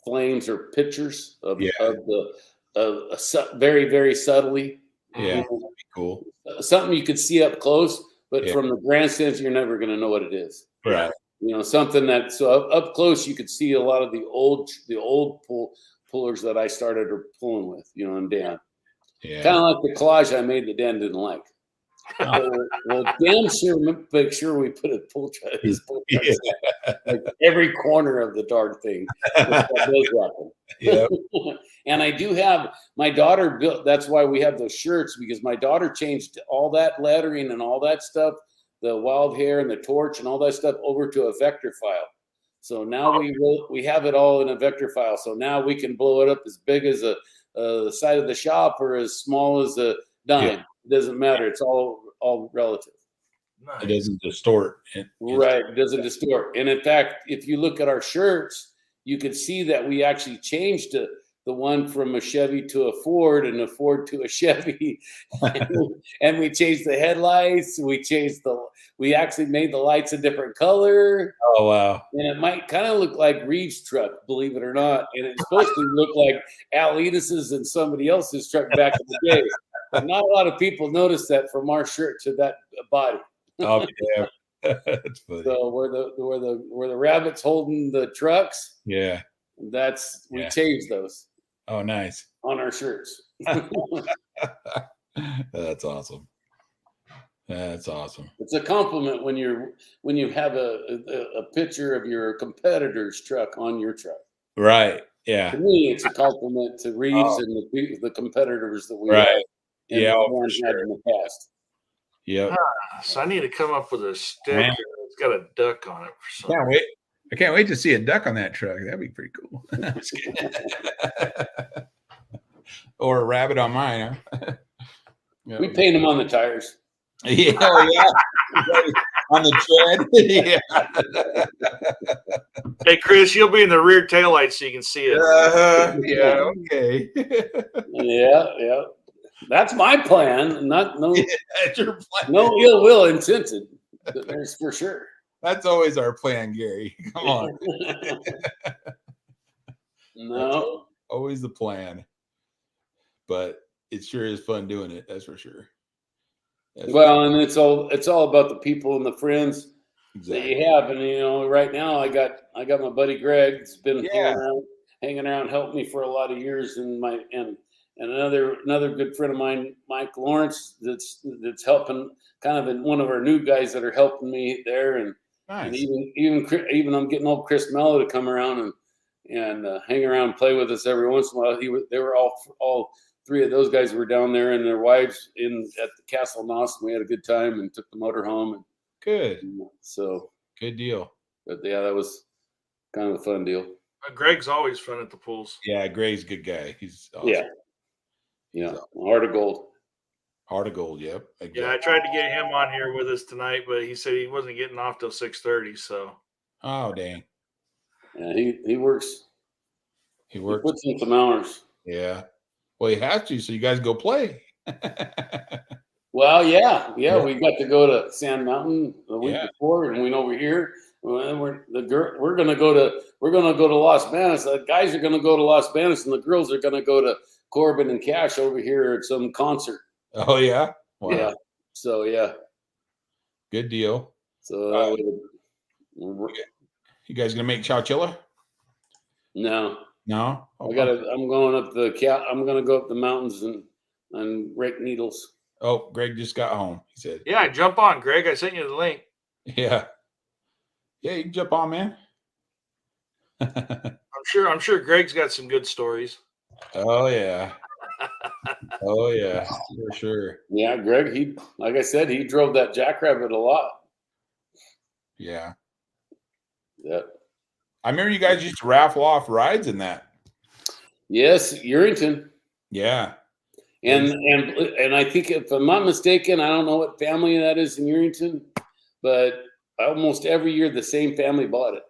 flames or pictures of very, very subtly. Yeah, that'd be cool. Something you could see up close, but from the grandstands, you're never going to know what it is. Right. Something that up close you could see a lot of the old pullers that I started pulling with, and Dan. Yeah. Kind of like the collage I made that Dan didn't like. Well, damn sure make sure we put a pull truck like every corner of the darn thing. Yeah. And I do have my daughter built. That's why we have those shirts, because my daughter changed all that lettering and all that stuff, the wild hair and the torch and all that stuff, over to a vector file. So now we have it all in a vector file. So now we can blow it up as big as the side of the shop or as small as a dime. Yeah. It doesn't matter. It's all relative. Nice. It doesn't distort. Right. It doesn't distort. And in fact, if you look at our shirts, you can see that we actually changed the one from a Chevy to a Ford and a Ford to a Chevy. And we changed the headlights. We actually made the lights a different color. Oh, wow. And it might kind of look like Reeves' truck, believe it or not. And it's supposed to look like Al Edis's and somebody else's truck back in the day. But not a lot of people notice that from our shirt to that body. Oh, yeah. That's funny. So where the rabbits holding the trucks, we changed those. Oh, nice. On our shirts. That's awesome. That's awesome. It's a compliment when you have a picture of your competitor's truck on your truck. Right. Yeah. To me, it's a compliment to Reeves and the competitors that we had had in the past. Yeah. So I need to come up with a sticker that's got a duck on it for some. Can't wait. I can't wait to see a duck on that truck. That'd be pretty cool. Or a rabbit on mine, huh? We paint them on the tires. Yeah, on the tread. Yeah. Hey, Chris, you'll be in the rear taillight so you can see it. Yeah. Okay. Yeah. That's my plan. That's your plan. No ill will intended. That's for sure. That's always our plan, Gary. Come on. No. Always the plan. But it sure is fun doing it. That's for sure. And it's all about the people and the friends that you have. And right now I got my buddy Greg. It's been hanging around, helping me for a lot of years, and another good friend of mine, Mike Lawrence, that's helping, kind of one of our new guys that are helping me there. And, nice. And even I'm getting old Chris Mello to come around and hang around and play with us every once in a while. They were all three of those guys were down there and their wives at the Castle in Austin. We had a good time and took the motor home. Good. So good deal. But that was kind of a fun deal. Greg's always fun at the pools. Yeah, Greg's a good guy. He's awesome. Yeah. Heart of gold. Heart of gold. Yep. Exactly. Yeah, I tried to get him on here with us tonight, but he said he wasn't getting off till 6:30. So. Oh, dang. Yeah, he works. He puts in some hours. Yeah. Well, he has to, so you guys go play. Well, yeah. We got to go to Sand Mountain the week before, and we know we're here. We're gonna go to Las Banas. The guys are gonna go to Las Banas, and the girls are gonna go to Corbin and Cash over here at some concert. Oh yeah. Wow. Yeah. So yeah. Good deal. So you guys gonna make chowchilla? No. No. Oh, I'm going up I'm going to go up the mountains and rake needles. oh, Greg just got home. He said, Yeah, jump on, Greg. I sent you the link. "Yeah, yeah, you can jump on, man." I'm sure Greg's got some good stories. Oh yeah, oh yeah, for sure. Yeah, Greg, like I said, he drove that Jackrabbit a lot. Yeah, Yeah. I remember you guys used to raffle off rides in that. Yes, Urington. Yeah, And I think, if I'm not mistaken, I don't know what family that is in Urington, but almost every year the same family bought it.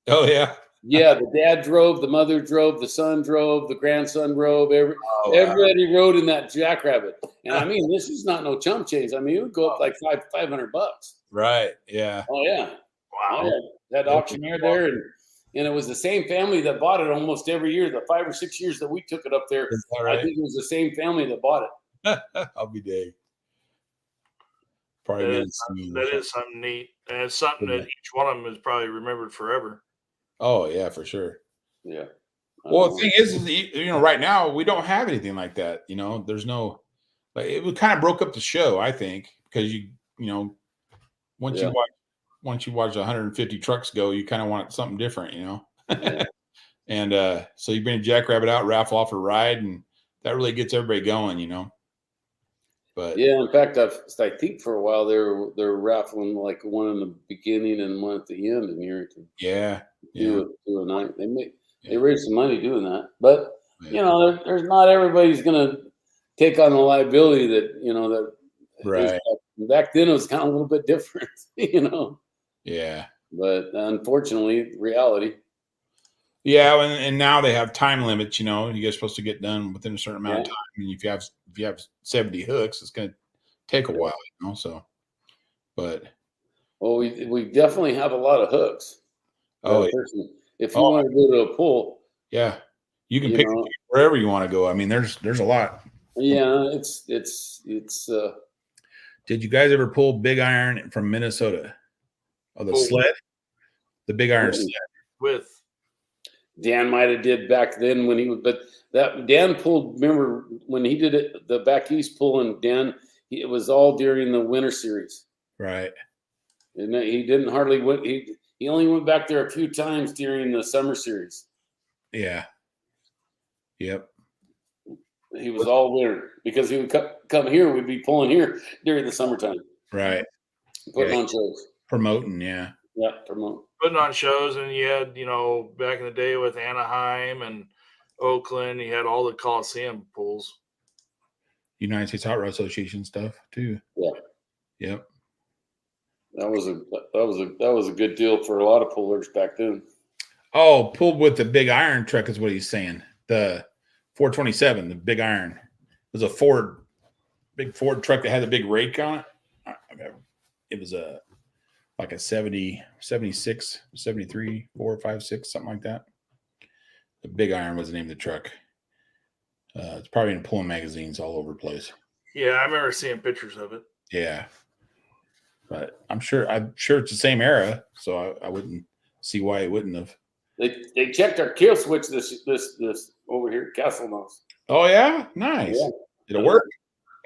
oh yeah, Yeah, the dad drove, the mother drove, the son drove, the grandson drove. wow. Everybody rode in that Jackrabbit. And I mean, this is not no chump change. I mean, it would go up like $500. Right, yeah. Oh yeah. Wow. Oh, yeah. That auctioneer there, and it was the same family that bought it almost every year. The 5 or 6 years that we took it up there, Is that right? I think it was the same family that bought it. I'll be dang. Probably That gonna is something neat, and it's something that each one of them is probably remembered forever. Oh yeah, for sure. Yeah. Well, the thing is right now we don't have anything like that. There's no, like, it kind of broke up the show, I think, because once Yeah. you watch 150 trucks go, you kind of want something different, Yeah. And so you bring a Jackrabbit out, raffle off a ride, and that really gets everybody going. But Yeah, in fact, I think for a while they're raffling like one in the beginning and one at the end in Urington. yeah, Do a night. They Yeah. raise some money doing that, but yeah. there's not everybody's gonna take on the liability that that. Right. Back then, it was kind of a little bit different, Yeah. But unfortunately, reality. Yeah, and now they have time limits. You guys are supposed to get done within a certain amount of Yeah. time. And if you have 70 hooks, it's going to take a while. So, but Well, we definitely have a lot of hooks. oh If you want to go to a pool, yeah, you can pick wherever you want to go. I mean, there's a lot. Yeah, it's. Did you guys ever pull big iron from Minnesota? Oh, the sled, the big iron sled. With Dan might have did back then when he was, but that Dan pulled. Remember when he did it, the back east pulling, Dan. It was all during the winter series, right? And he didn't hardly went. He only went back there a few times during the summer series. Yeah. Yep. He was all winter because he would come here. We'd be pulling here during the summertime, right? Putting on shows, promoting. Yeah. Yeah, promote. Putting on shows, and you had back in the day with Anaheim and Oakland, you had all the Coliseum pools. United States Hot Rod Association stuff too. Yeah. Yep. That was a good deal for a lot of pullers back then. Oh, pulled with the big iron truck is what he's saying. The 427, the big iron. It was a big Ford truck that had a big rake on it. It was like a 70, 76, 73, 4, 5, 6, something like that. The big iron was the name of the truck. It's probably in pulling magazines all over the place. Yeah, I remember seeing pictures of it. Yeah. But I'm sure it's the same era, so I wouldn't see why it wouldn't have. They checked our kill switch this over here at Castle Nose. Oh yeah, nice. Yeah. Did it work?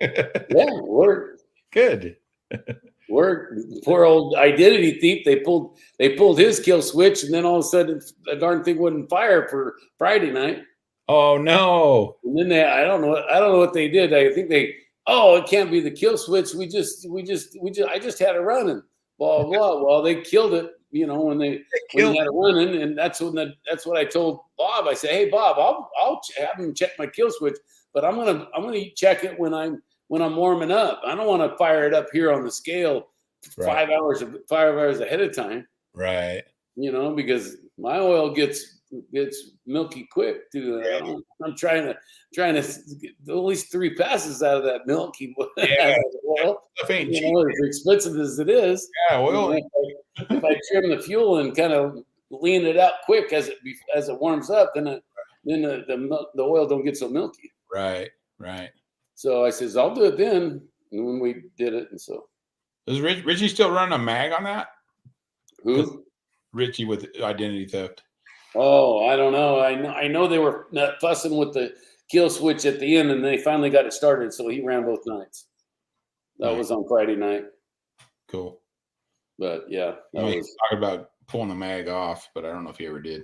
Yeah, it worked. Good. Worked. Poor old identity thief. They pulled his kill switch, and then all of a sudden, the darn thing wouldn't fire for Friday night. Oh no! And then I don't know what they did. I think it can't be the kill switch. I just had it running. Blah blah. Well, they killed it. When they had it running, and that's what I told Bob. I said, "Hey Bob, I'll have him check my kill switch, but I'm gonna check it when I'm warming up. I don't want to fire it up here on the scale 5 hours ahead of time, right? Because my oil gets milky quick too. Right. I'm trying to get at least 3 passes out of that milky oil. As expensive as it is. Yeah, oil. If I trim the fuel and kind of lean it out quick as it warms up, then the oil don't get so milky. Right. So I says, I'll do it then. And when we did it, and so is Richie still running a mag on that? Who? Richie with identity theft. Oh, I don't know. I know they were fussing with the kill switch at the end, and they finally got it started. So he ran both nights. That was on Friday night. Cool. But yeah, that He was talking about pulling the mag off, but I don't know if he ever did.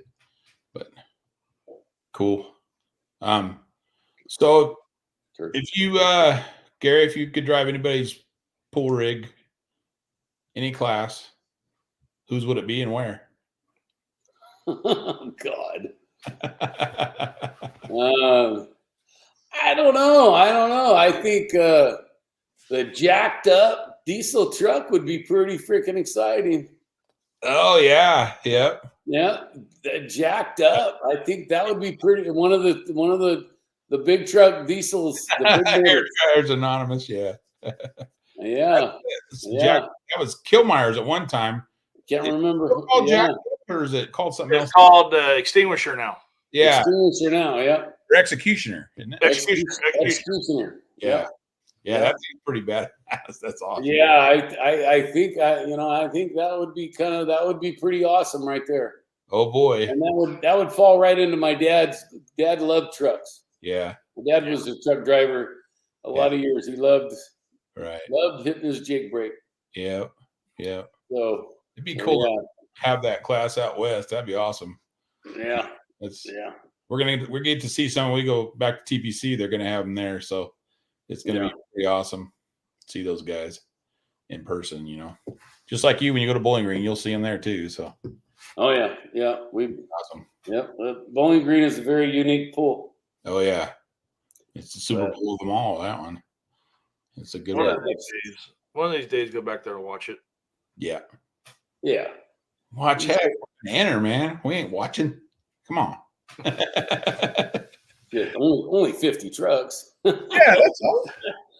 But cool. So if you, Gary, if you could drive anybody's pool rig, any class, whose would it be and where? Oh, God. I don't know. I think the jacked up diesel truck would be pretty freaking exciting. Oh yeah, yep. Yeah, jacked up. I think that would be pretty. One of the big truck diesels. The big motors. There's Anonymous, yeah. Yeah, Jack, that was Killmeyer's at one time. Can't remember. Called Jack, or is it called something else? It's called Extinguisher now. Yeah, Extinguisher now. Yeah, or Executioner, isn't it? Executioner. Yeah. Yeah, that's pretty bad. That's awesome. Yeah, I think I think that would be pretty awesome right there. Oh boy. And that would fall right into my dad loved trucks. Yeah. My dad was a truck driver a lot of years. He loved hitting his jig brake. Yeah. Yeah. So it'd be cool to have that class out west. That'd be awesome. Yeah. We're going to see some when we go back to TPC. They're gonna have them there. So it's gonna be pretty awesome to see those guys in person, Just like you when you go to Bowling Green, you'll see them there too. So oh yeah. Awesome. Yep. Bowling Green is a very unique pool. Oh yeah. It's the super pool of them all, that one. It's a good one. One of these days, go back there and watch it. Yeah. Yeah. Watch heck. Banner, man. We ain't watching. Come on. Yeah, only 50 trucks. Yeah, that's all.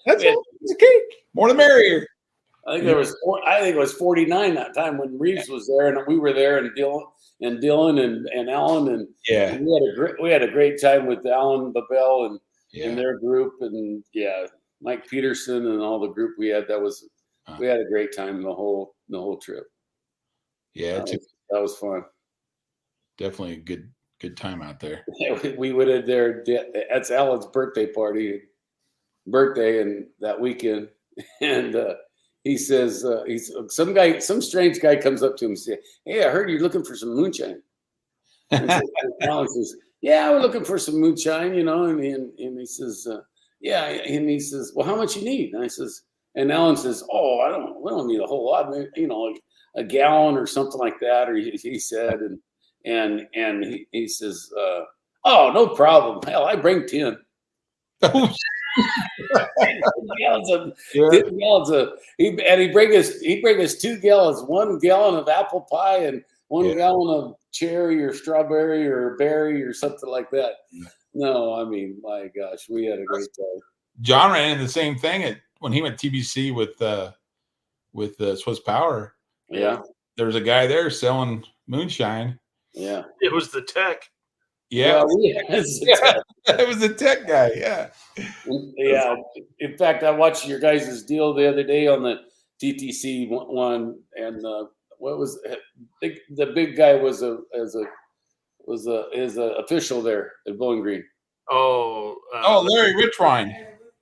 That's all. It's a cake. More the merrier. I think it was 49 that time when Reeves was there, and we were there, and Dylan and Alan, and we had a great time with Alan Babel and their group, and Mike Peterson and all the group we had. We had a great time the whole trip. Yeah, that was fun. Definitely a good time out there. Yeah, we went in there. That's Alan's birthday and that weekend, and he says, some strange guy comes up to him and says, "Hey, I heard you're looking for some moonshine." Alan says, "Yeah, we're looking for some moonshine, and he says, "Yeah," and he says, "Well, how much you need?" And Alan says, "Oh, we don't need a whole lot, like a gallon or something like that," or he said, and he says, "Oh, no problem. Hell, I bring 10." 10 gallons he bring us 2 gallons, 1 gallon of apple pie and 1 gallon of cherry or strawberry or berry or something like that. No, I mean, my gosh, we had a great time. John ran into the same thing when he went TBC with Swiss Power. Yeah, there was a guy there selling moonshine. Yeah, it was the tech. Yeah, it was the tech guy. Yeah. Yeah. In fact, I watched your guys' deal the other day on the TTC one, and what was the big guy was a official there at Bowling Green. Larry Richwine.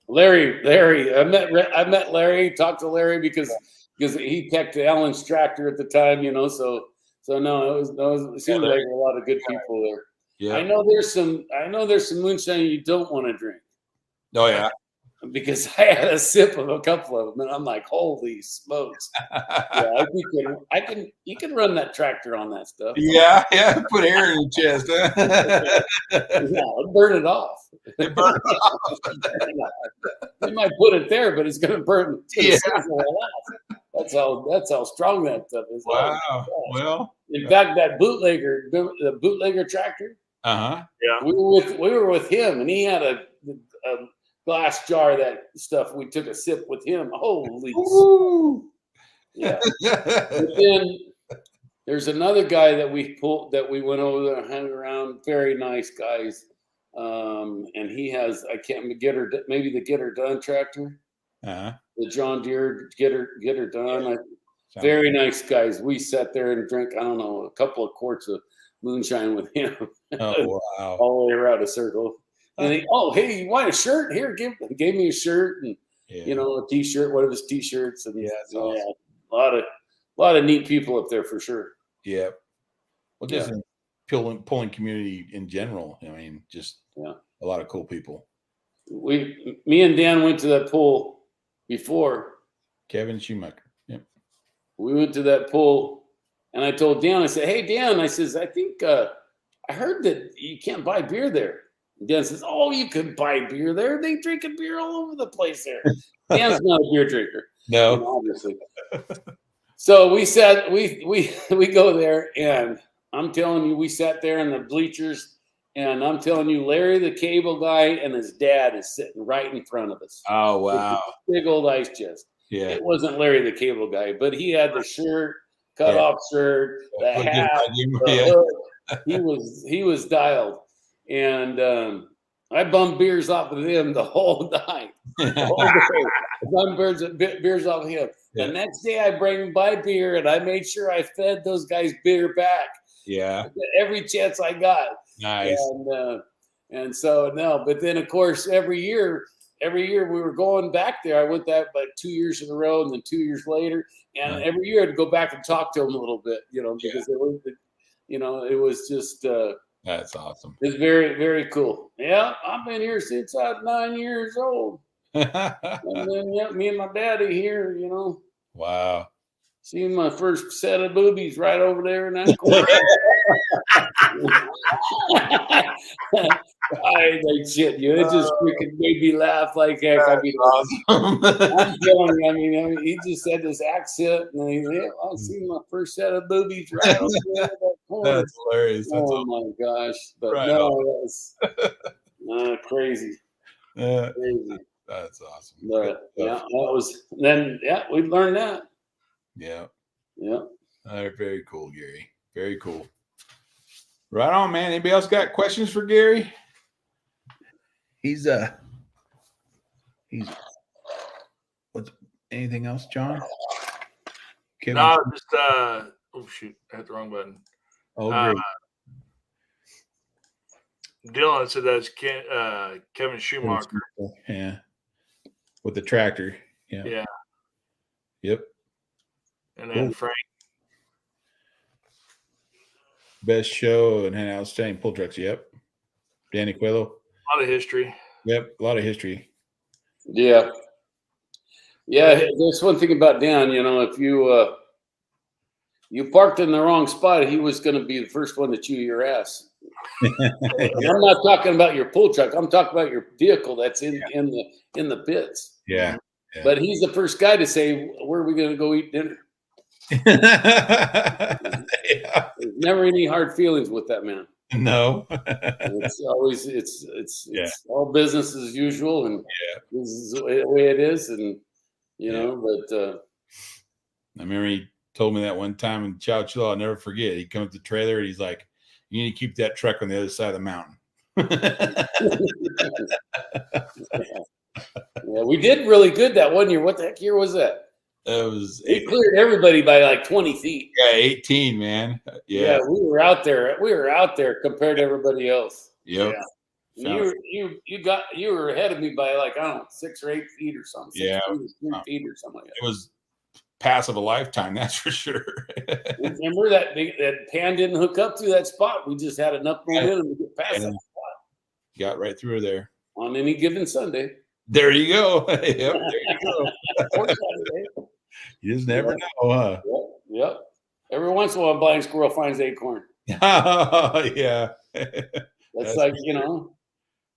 Larry. I met Larry. Talked to Larry because he teched Alan's tractor at the time, So no, it seemed like a lot of good people there. Yeah. I know there's some moonshine you don't want to drink. Oh yeah. Because I had a sip of a couple of them, and I'm like, holy smokes! Yeah, you can run that tractor on that stuff. Yeah. Put air in your chest. Burn it off. You might put it there, but it's going to burn. That's how strong that stuff is. Wow. Well, in fact, the bootlegger tractor. Yeah. We were with him, and he had a glass jar of that stuff. We took a sip with him. Holy. Yeah. But then there's another guy that we went over there and hung around. Very nice guys. And he has, maybe the Get Her Done tractor. The John Deere Get Her Done. Very nice guys. We sat there and drank, I don't know, a couple of quarts of moonshine with him. Oh wow. All the way around a circle. And hey, you want a shirt? Here, gave me a shirt and a t-shirt, one of his t-shirts, and that's awesome. a lot of neat people up there for sure. Yeah. Well, just in pulling community in general. I mean, just a lot of cool people. Me and Dan went to that pool before. Kevin Schumacher. Yep. We went to that pool, and I told Dan, I said, "Hey, Dan," I says, "I think I heard that you can't buy beer there." And Dan says, "Oh, you can buy beer there. They drinking beer all over the place there." Dan's not a beer drinker. No, obviously. So we sat, we go there, and I'm telling you, we sat there in the bleachers, and I'm telling you, Larry the cable guy and his dad is sitting right in front of us. Oh wow! Big old ice chest. Yeah, it wasn't Larry the cable guy, but he had the shirt, cut off shirt, the hat, the hood. He was dialed, and I bummed beers off of him the whole night. The whole day. Bummed beers off of him. The next day I buy beer, and I made sure I fed those guys beer back. Yeah. Every chance I got. Nice. And so no, but then of course every year we were going back there. I went that like 2 years in a row, and then 2 years later, and every year I'd go back and talk to them a little bit, because it was just that's awesome. It's very, very cool. Yeah, I've been here since I was 9 years old. And then me and my daddy here, Wow. See my first set of boobies right over there in that corner. I like shit, you. It just freaking made me laugh like heck. I mean, awesome. I'm telling you, I mean, he just had this accent, and I see my first set of boobies right over there in that corner. That's hilarious. That's awesome. My gosh! But that's crazy. Crazy. That's awesome. But that was then. Yeah, we learned that. Yeah. Yeah. Very cool, Gary. Very cool. Right on, man. Anybody else got questions for Gary? He's what's anything else, John? Kevin? No, just oh shoot, I hit the wrong button. Oh, great. Dylan said that's Kevin Schumacher. Yeah. With the tractor. Yeah. Yeah. Yep. And then Frank. Best show and had outstanding pull trucks. Yep. Danny Quello. A lot of history. Yep. A lot of history. Yeah. Yeah. There's one thing about Dan, if you parked in the wrong spot, he was going to be the first one to chew your ass. I'm not talking about your pull truck. I'm talking about your vehicle that's in the pits. Yeah. But he's the first guy to say, "Where are we going to go eat dinner?" There's never any hard feelings with that man. No. It's always it's all business as usual, and this is the way it is, and but I remember he told me that one time in Chowchilla. I'll never forget. He comes to the trailer and he's like, "You need to keep that truck on the other side of the mountain." Yeah, we did really good that one year. What the heck year was that? We cleared everybody by like 20 feet. Yeah, 18, man. Yeah, we were out there. We were out there compared to everybody else. Yep. Yeah. You were ahead of me by like, I don't know, 6 or 8 feet or something. 3 feet or something like that. It was pass of a lifetime, that's for sure. Remember that pan didn't hook up through that spot. We just had enough momentum to get past that spot. Got right through there. On any given Sunday. There you go. Yep, there you go. You just never know, huh? Yep. Every once in a while, a blind squirrel finds acorn. Yeah. That's like,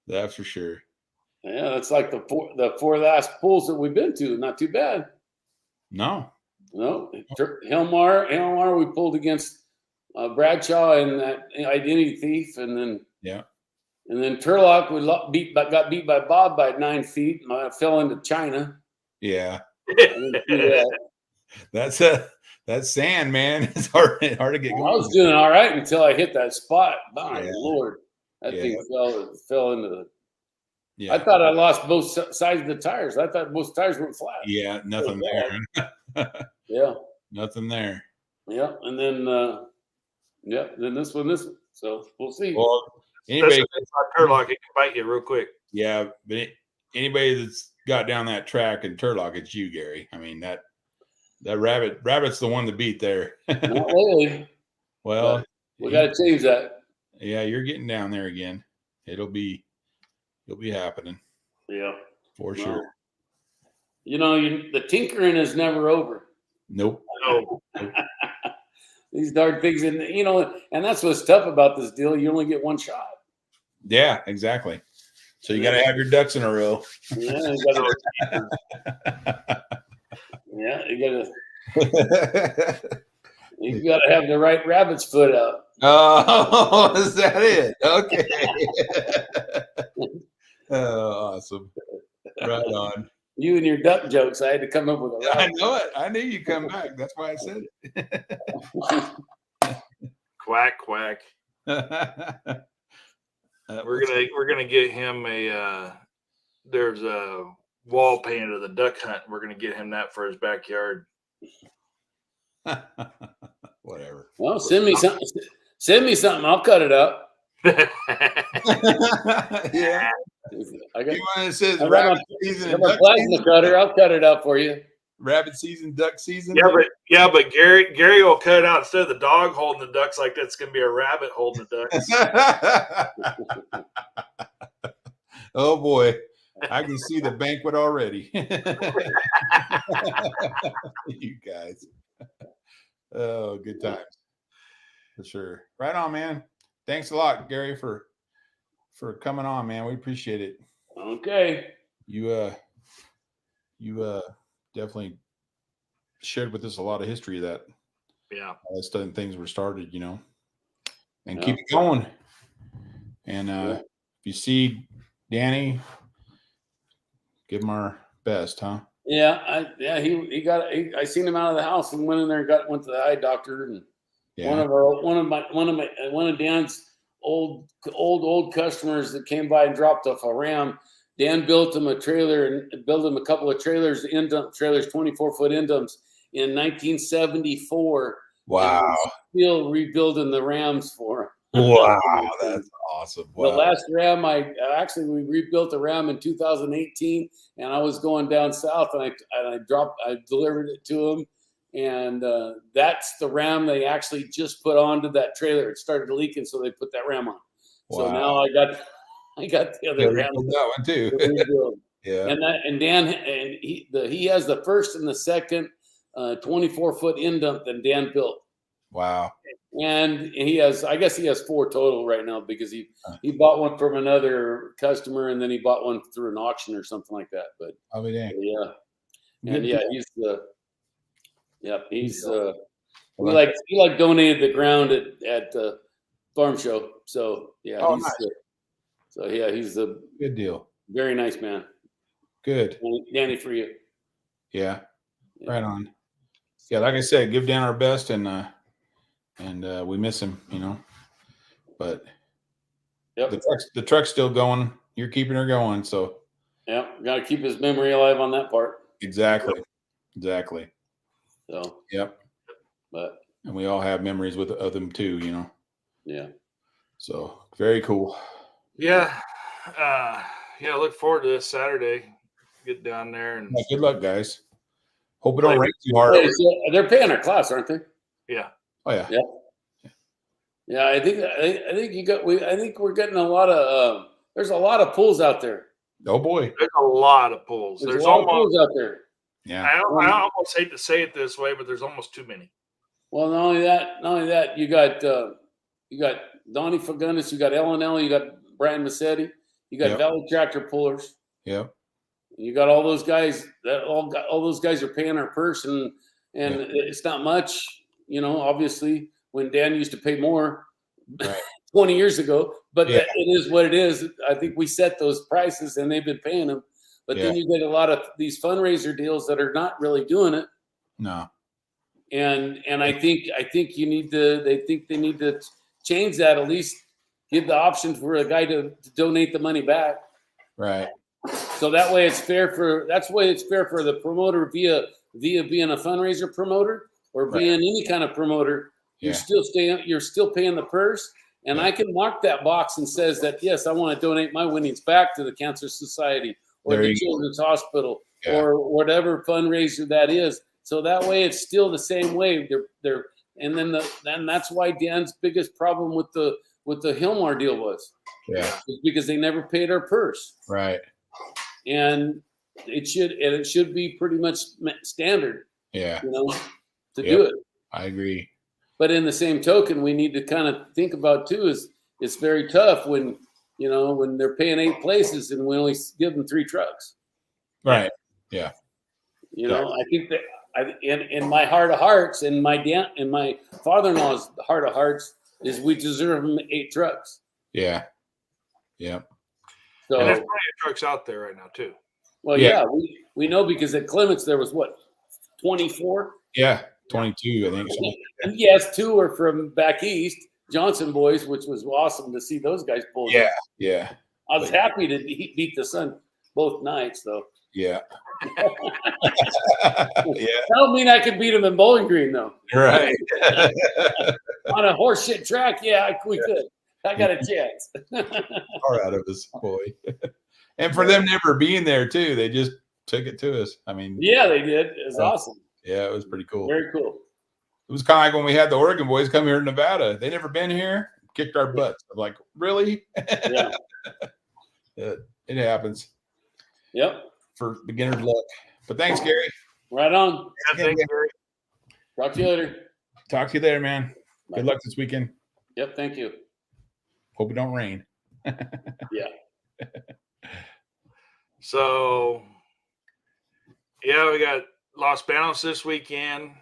That's for sure. Yeah, that's like the four last pools that we've been to. Not too bad. No. Hillmar, we pulled against Bradshaw and that Identity Thief, and then and then Turlock got beat by Bob by 9 feet. And I fell into China. Yeah. That's sand, man. It's hard to get going. I was doing all right until I hit that spot. My Lord, that thing fell into the. Yeah. I thought I lost both sides of the tires. I thought both tires went flat. Yeah, nothing there. Yeah, nothing there. Yeah, and then Yeah. Then this one. So we'll see. Well, anybody, It's not Turlock, it can bite you real quick. yeah, but anybody that's got down that track in Turlock, it's you, Gary. I mean that rabbit's the one to beat there. Not really. Well, We got to change that. Yeah, you're getting down there again. It'll be happening. Yeah, for sure. The tinkering is never over. Nope. No. These dark things, and and that's what's tough about this deal. You only get one shot. Yeah, exactly. So you got to have your ducks in a row. Yeah, you got to have the right rabbit's foot out. Oh, is that it? Okay. Oh, awesome. Right on. You and your duck jokes. I had to come up with a rabbit. I know it. I knew you'd come back. That's why I said it. Quack, quack. We're gonna get him there's a wall painted of the duck hunt. We're gonna get him that for his backyard. Whatever. Well, send me something. Send me something. I'll cut it up. Yeah. I got It says I rabbit season and my duck plasma season. cutter. I'll cut it up for you. Rabbit season, duck season. But Gary will cut it out instead of the dog holding the ducks like that's gonna be a rabbit holding the ducks. Oh boy, I can see the banquet already. You guys. Oh, good times. For sure. Right on, man. Thanks a lot, Gary, for coming on, man. We appreciate it. Okay. You definitely shared with us a lot of history of that. Yeah. All that things were started, and keep it going. And if you see Danny, give him our best, huh? Yeah. I seen him out of the house and went in there and went to the eye doctor, and one of Dan's old customers that came by and dropped off a ram. Dan built him a trailer and built him a couple of trailers, end dump trailers, 24-foot end dumps in 1974. Wow. Still rebuilding the rams for him. Wow, that's awesome. Wow. The last ram we rebuilt the ram in 2018, and I was going down south and I delivered it to him. And that's the ram they actually just put onto that trailer. It started leaking, so they put that ram on. Wow. So now I got the other ram. That one too. Yeah. And Dan, and he has the first and the second 24-foot end dump that Dan built. Wow. And he has 4 total right now, because he bought one from another customer, and then he bought one through an auction or something like that. But I'll be dang. Yeah. And he's he donated the ground at the farm show. So yeah, nice. He's a good deal. Very nice man. Good. Danny for you. Yeah. Right on. Yeah, like I said, give Dan our best, and we miss him, but the truck's still going. You're keeping her going, so yeah, got to keep his memory alive on that part. Exactly. So yep. And we all have memories of them too, Yeah. So very cool. Yeah. Look forward to this Saturday. Get down there and good luck, guys. Hope it don't rain too hard. So they're paying our class, aren't they? Yeah. Oh yeah. Yeah. I think we're getting a lot of. There's a lot of pools out there. Oh boy. There's a lot of pools. There's a lot of pools out there. Yeah. I almost hate to say it this way, but there's almost too many. Well, not only that, you got Donnie Fagundes, you got L&L, you got Brian Massetti, you got Valley Tractor Pullers. Yep. You got all those guys. All those guys are paying our purse, and it's not much, Obviously, when Dan used to pay more 20 years ago, but it is what it is. I think we set those prices, and they've been paying them. But then you get a lot of these fundraiser deals that are not really doing it. No. And I think they need to change that, at least give the option for a guy to donate the money back. Right. So that way it's fair for the promoter via being a fundraiser promoter or being any kind of promoter. You're Yeah. you're still paying the purse. And I can mark that box and says that, yes, I want to donate my winnings back to the Cancer Society or There the you go. Children's Hospital Yeah. or whatever fundraiser that is. So that way it's still the same way. And then that's why Dan's biggest problem with the Hilmar deal was Yeah. because they never paid our purse. Right. And it should be pretty much standard, Yeah. to do it. I agree. But in the same token, we need to kind of think about too is it's very tough when when they're paying 8 places and we only give them 3 trucks. Right. Yeah. I think that in my heart of hearts and my father-in-law's heart of hearts is we deserve them 8 trucks. Yeah. Yeah. So and there's plenty of trucks out there right now too. Well, yeah, we know because at Clements there was what 24. Yeah. 22, I think. So. And yes, 2 are from back east, Johnson boys, which was awesome to see those guys pull. Yeah. Yeah. I was happy to beat the Sun both nights, though. Yeah. Yeah. That don't mean I could beat them in Bowling Green, though. Right. On a horseshit track, we could. I got a chance. Far out of us, boy. And for them never being there too, they just took it to us. I mean, yeah, they did. It was awesome. Yeah, it was pretty cool. Very cool. It was kind of like when we had the Oregon boys come here to Nevada. They never been here, kicked our butts. I'm like, really? Yeah. It happens. Yep. For beginner's luck. But thanks, Gary. Right on. Yeah, thanks, Gary. Talk to you later. Talk to you later, man. Bye. Good luck this weekend. Yep. Thank you. Hope it don't rain. Yeah. So, yeah, we got Los Banos this weekend.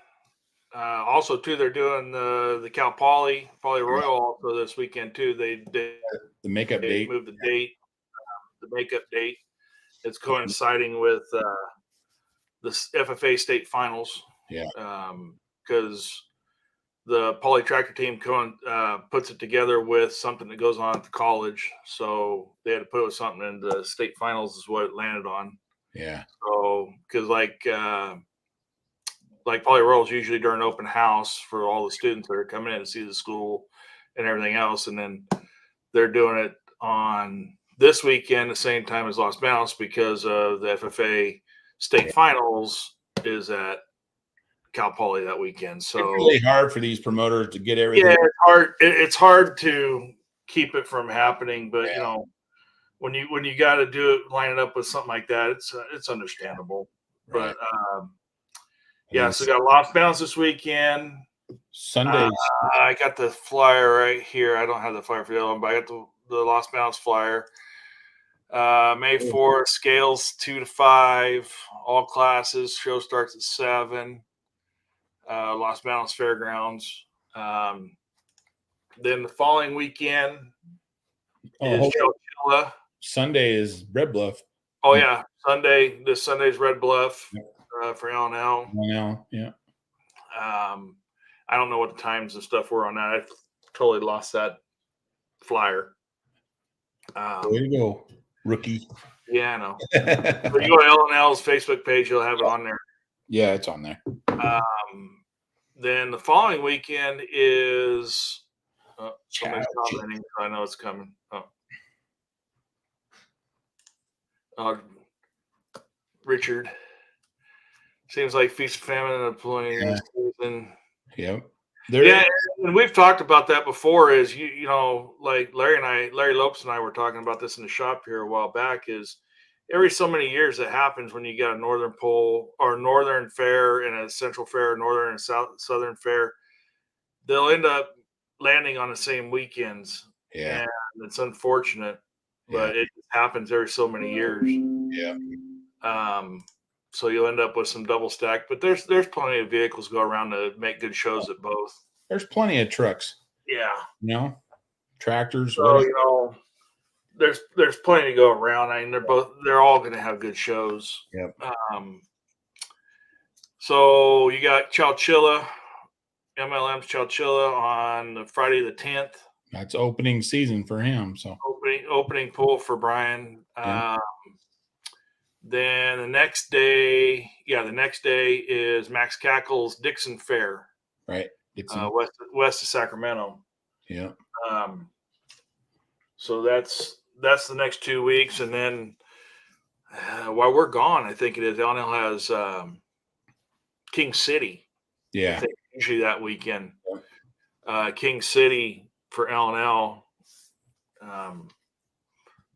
Also, too, they're doing the Cal Poly Royal also this weekend too. They The makeup date. moved the date, the makeup date. It's coinciding with the FFA state finals. Yeah. Because the Poly tractor team puts it together with something that goes on at the college, so they had to put it with something, and the state finals is what it landed on. Yeah. So, because like Poly Royals usually during open house for all the students that are coming in to see the school and everything else, and then they're doing it on this weekend the same time as Los Banos because of the FFA state finals is at Cal Poly that weekend. So it's really hard for these promoters to get everything. Yeah, it's hard. It's hard to keep it from happening, but when you got to do it, line it up with something like that, it's understandable. Right. But so we got Los Banos this weekend. Sundays. I got the flyer right here. I don't have the flyer for the other one, but I got the Los Banos flyer. May 4th, scales 2 to 5, all classes. Show starts at 7. Los Banos Fairgrounds. Then the following weekend is Chowchilla. Sunday is Red Bluff. Oh yeah, This Sunday's Red Bluff for L&L. Yeah. I don't know what the times and stuff were on that. I totally lost that flyer. There you go, rookie. Yeah, I know. But you go to L&L's Facebook page, you'll have it on there. Yeah, it's on there. Then the following weekend is somebody's commenting, so I know it's coming. Richard. Seems like feast of famine and employing season. Yep. And we've talked about that before. Is you know, like Larry Lopes and I were talking about this in the shop here a while back. Is every so many years it happens when you got a northern pole or northern fair and a central fair, northern and southern fair, they'll end up landing on the same weekends. Yeah, and it's unfortunate, but it happens every so many years. Yeah. So you'll end up with some double stack, but there's plenty of vehicles go around to make good shows at both. There's plenty of trucks. Yeah. Tractors. So there's plenty to go around. I mean, they're all going to have good shows. Yep. So you got Chowchilla, MLM's Chowchilla on the Friday the 10th. That's opening season for him. So opening pool for Brian. Then the next day is Max Cackle's Dixon Fair. Right. It's west of Sacramento. yeah. So that's the next 2 weeks, and then while we're gone, I think it is. L&L has King City. I Yeah. think usually that weekend. King City for L&L.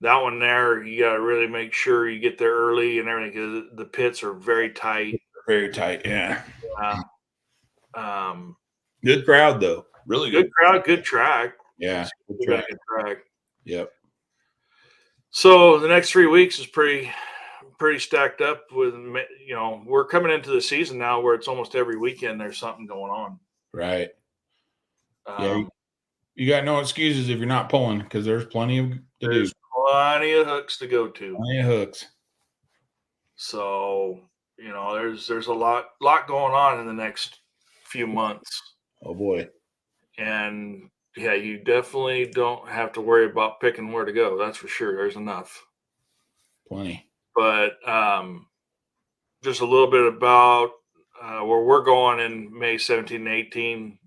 That one there, you got to really make sure you get there early and everything because the pits are very tight. Very tight. Yeah. Good crowd though. Really good crowd, good track. Yeah. Good track. Yep. So the next 3 weeks is pretty stacked up with, we're coming into the season now where it's almost every weekend there's something going on. Right. Yeah. You got no excuses if you're not pulling because there's plenty to do. There's plenty of hooks to go to. Plenty of hooks. So, there's a lot going on in the next few months. Oh boy. And yeah, you definitely don't have to worry about picking where to go. That's for sure. There's enough. Plenty. But just a little bit about where we're going in May 17 and 18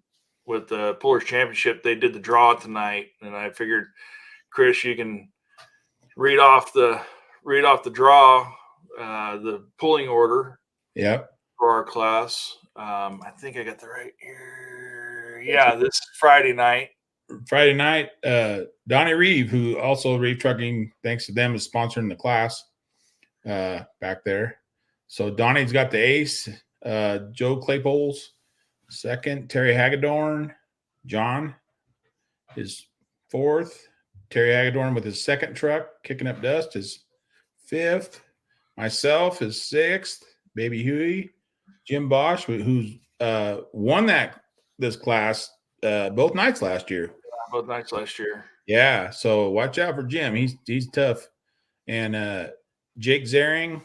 with the Pullers Championship. They did the draw tonight, and I figured, Chris, you can read off the draw, the pulling order. Yep. For our class. I think I got the right here. Yeah, this Friday night. Donnie Reeve, who also Reeve Trucking, thanks to them, is sponsoring the class back there. So Donnie's got the ace. Joe Claypole's second. Terry Hagedorn. John is fourth. Terry Hagedorn with his second truck, kicking up dust, is fifth. Myself is sixth. Baby Huey. Jim Bosch, who's won this class both nights last year. Yeah, so watch out for Jim. He's tough. And Jake Zering,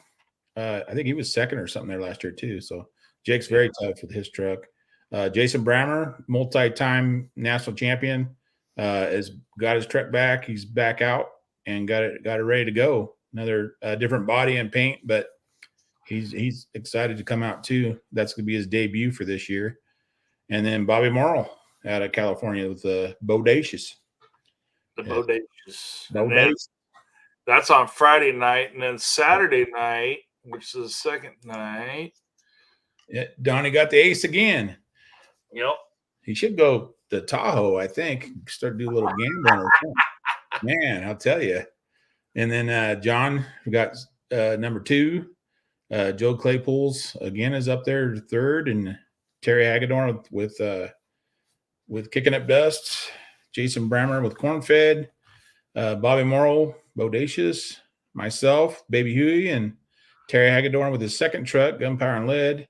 I think he was second or something there last year too. So Jake's very tough with his truck. Jason Brammer, multi-time national champion, has got his truck back. He's back out and got it ready to go. Another different body and paint, but he's excited to come out too. That's going to be his debut for this year. And then Bobby Morrill out of California with the Bodacious. Bodacious. That's on Friday night. And then Saturday night, which is the second night. Yeah, Donnie got the ace again. Yep. He should go to Tahoe, I think. Start doing a little gambling or something. Man, I'll tell you. And then John, we got number 2. Joe Claypool's again is up there third, and Terry Hagedorn with kicking up dust. Jason Brammer with corn fed. Bobby Morrill, Bodacious. Myself, Baby Huey, and Terry Hagedorn with his second truck, Gunpowder and Lead.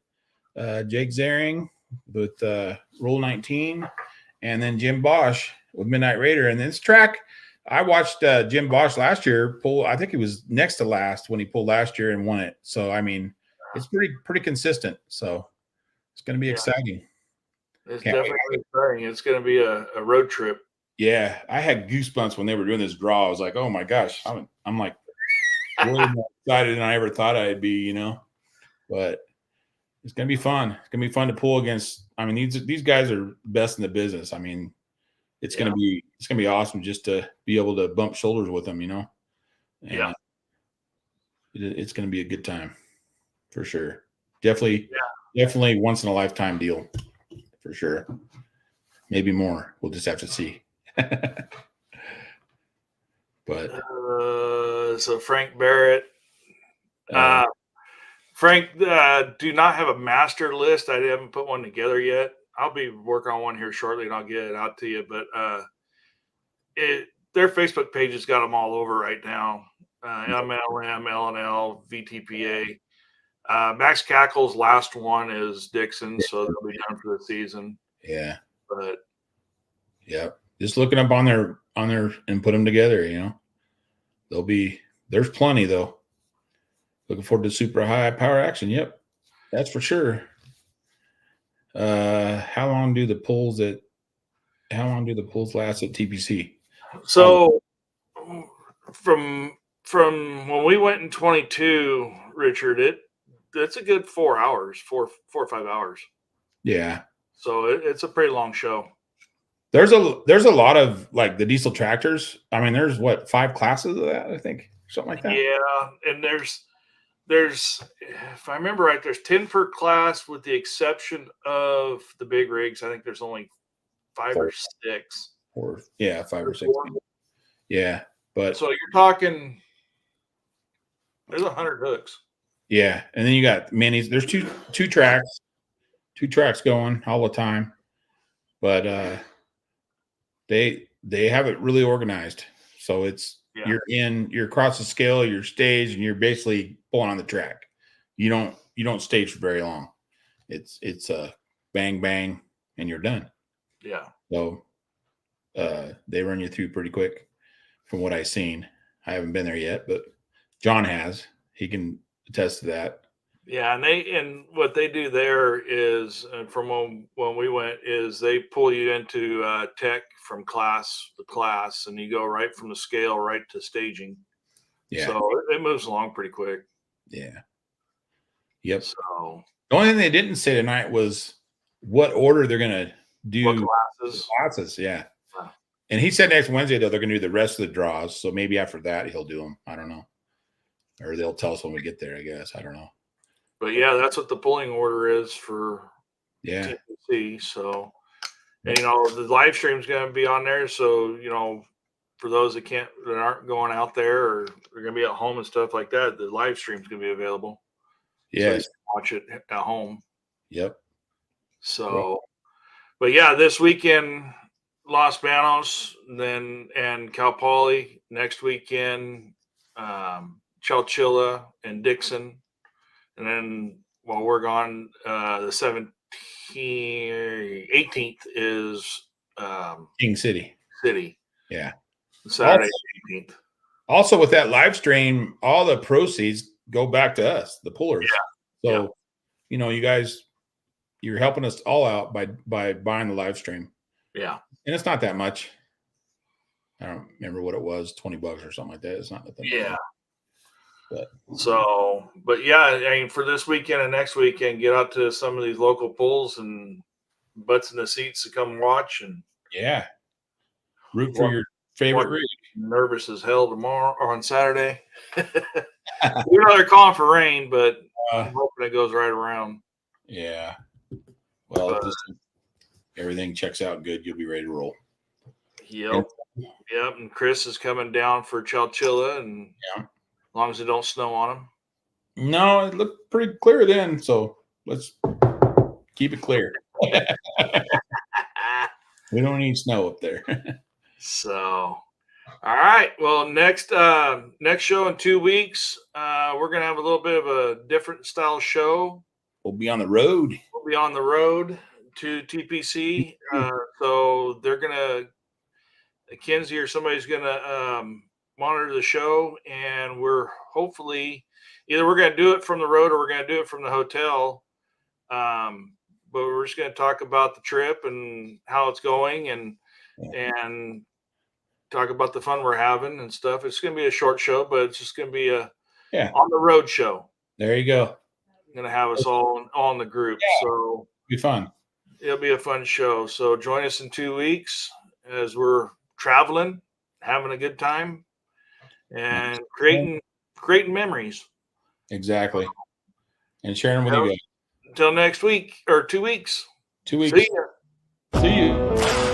Jake Zering with Roll 19, and then Jim Bosch with Midnight Raider. And this track, I watched Jim Bosch last year pull. I think he was next to last when he pulled last year and won it. So I mean, it's pretty consistent. So it's going to be exciting. It's definitely exciting. It's going to be a road trip. Yeah, I had goosebumps when they were doing this draw. I was like, oh my gosh, I'm like way more excited than I ever thought I'd be, But it's going to be fun. It's going to be fun to pull against. I mean, these guys are best in the business. I mean, it's going to be awesome just to be able to bump shoulders with them, And it's going to be a good time for sure. Definitely once in a lifetime deal for sure. Maybe more. We'll just have to see. But so Frank Barrett, Frank, do not have a master list. I haven't put one together yet. I'll be working on one here shortly, and I'll get it out to you. But their Facebook page has got them all over right now. MLM, LNL, VTPA. Max Cackle's last one is Dixon, so they'll be done for the season. Yeah. But just looking up on their and put them together, there's plenty though. Looking forward to super high power action. Yep. That's for sure. How long do the pulls last at TPC? So from when we went in 22, Richard, that's a good 4 hours, 4 or 5 hours. Yeah. So it's a pretty long show. There's a lot of like the diesel tractors. I mean, there's what, 5 classes of that, I think, something like that. Yeah, and there's if I remember right, there's 10 per class with the exception of the big rigs. I think there's only 5 or 6. Or 5 or 6. Yeah, but so you're talking there's 100 hooks. yeah, and then you got minis. There's two tracks going all the time, but they have it really organized. So it's you're across the scale, you're staged, and you're basically pulling on the track. You don't stage for very long. It's bang bang and you're done. Yeah. So they run you through pretty quick from what I've seen. I haven't been there yet, but John has. He can attest to that. Yeah, and what they do there is, from when we went, is they pull you into tech from class to class, and you go right from the scale right to staging. Yeah. So it moves along pretty quick. Yeah. Yep. So the only thing they didn't say tonight was what order they're going to do what classes. Yeah. And he said next Wednesday, though, they're going to do the rest of the draws. So maybe after that, he'll do them. I don't know. Or they'll tell us when we get there, I guess. I don't know. But yeah, that's what the pulling order is for TPC. So, and the live stream's going to be on there. So, for those that aren't going out there or they're going to be at home and stuff like that, the live stream's going to be available. Yes. So you can watch it at home. Yep. So, but yeah, this weekend, Los Banos, and Cal Poly. Next weekend, Chowchilla and Dixon. And then while we're gone, the 18th is King City. Yeah. Saturday, 18th. Also, with that live stream, all the proceeds go back to us, the pullers. Yeah. So, you guys, you're helping us all out by buying the live stream. Yeah. And it's not that much. I don't remember what it was, $20 or something like that. It's not nothing. Yeah. But yeah, I mean, for this weekend and next weekend, get out to some of these local pulls and butts in the seats to come watch and root for your favorite rig. Nervous as hell tomorrow or on Saturday. They're calling for rain, but I'm hoping it goes right around. Yeah. Well, if everything checks out good, you'll be ready to roll. Yep. And Chris is coming down for Chowchilla, and as long as it don't snow on him. No, it looked pretty clear then, so let's keep it clear. We don't need snow up there. So, all right. Well, next show in 2 weeks, we're gonna have a little bit of a different style show. We'll be on the road. We'll be on the road to TPC. So they're gonna, Kinsey or somebody's gonna monitor the show, and we're hopefully either we're gonna do it from the road or we're gonna do it from the hotel. But we're just gonna talk about the trip and how it's going, and talk about the fun we're having and stuff. It's going to be a short show, but it's just going to be a on the road show. There you go. Going to have us all in the group. So it'll be fun. It'll be a fun show. So join us in 2 weeks as we're traveling, having a good time, and creating memories. Exactly. And Sharon, when you go? Until next week or 2 weeks. 2 weeks. See ya. See you.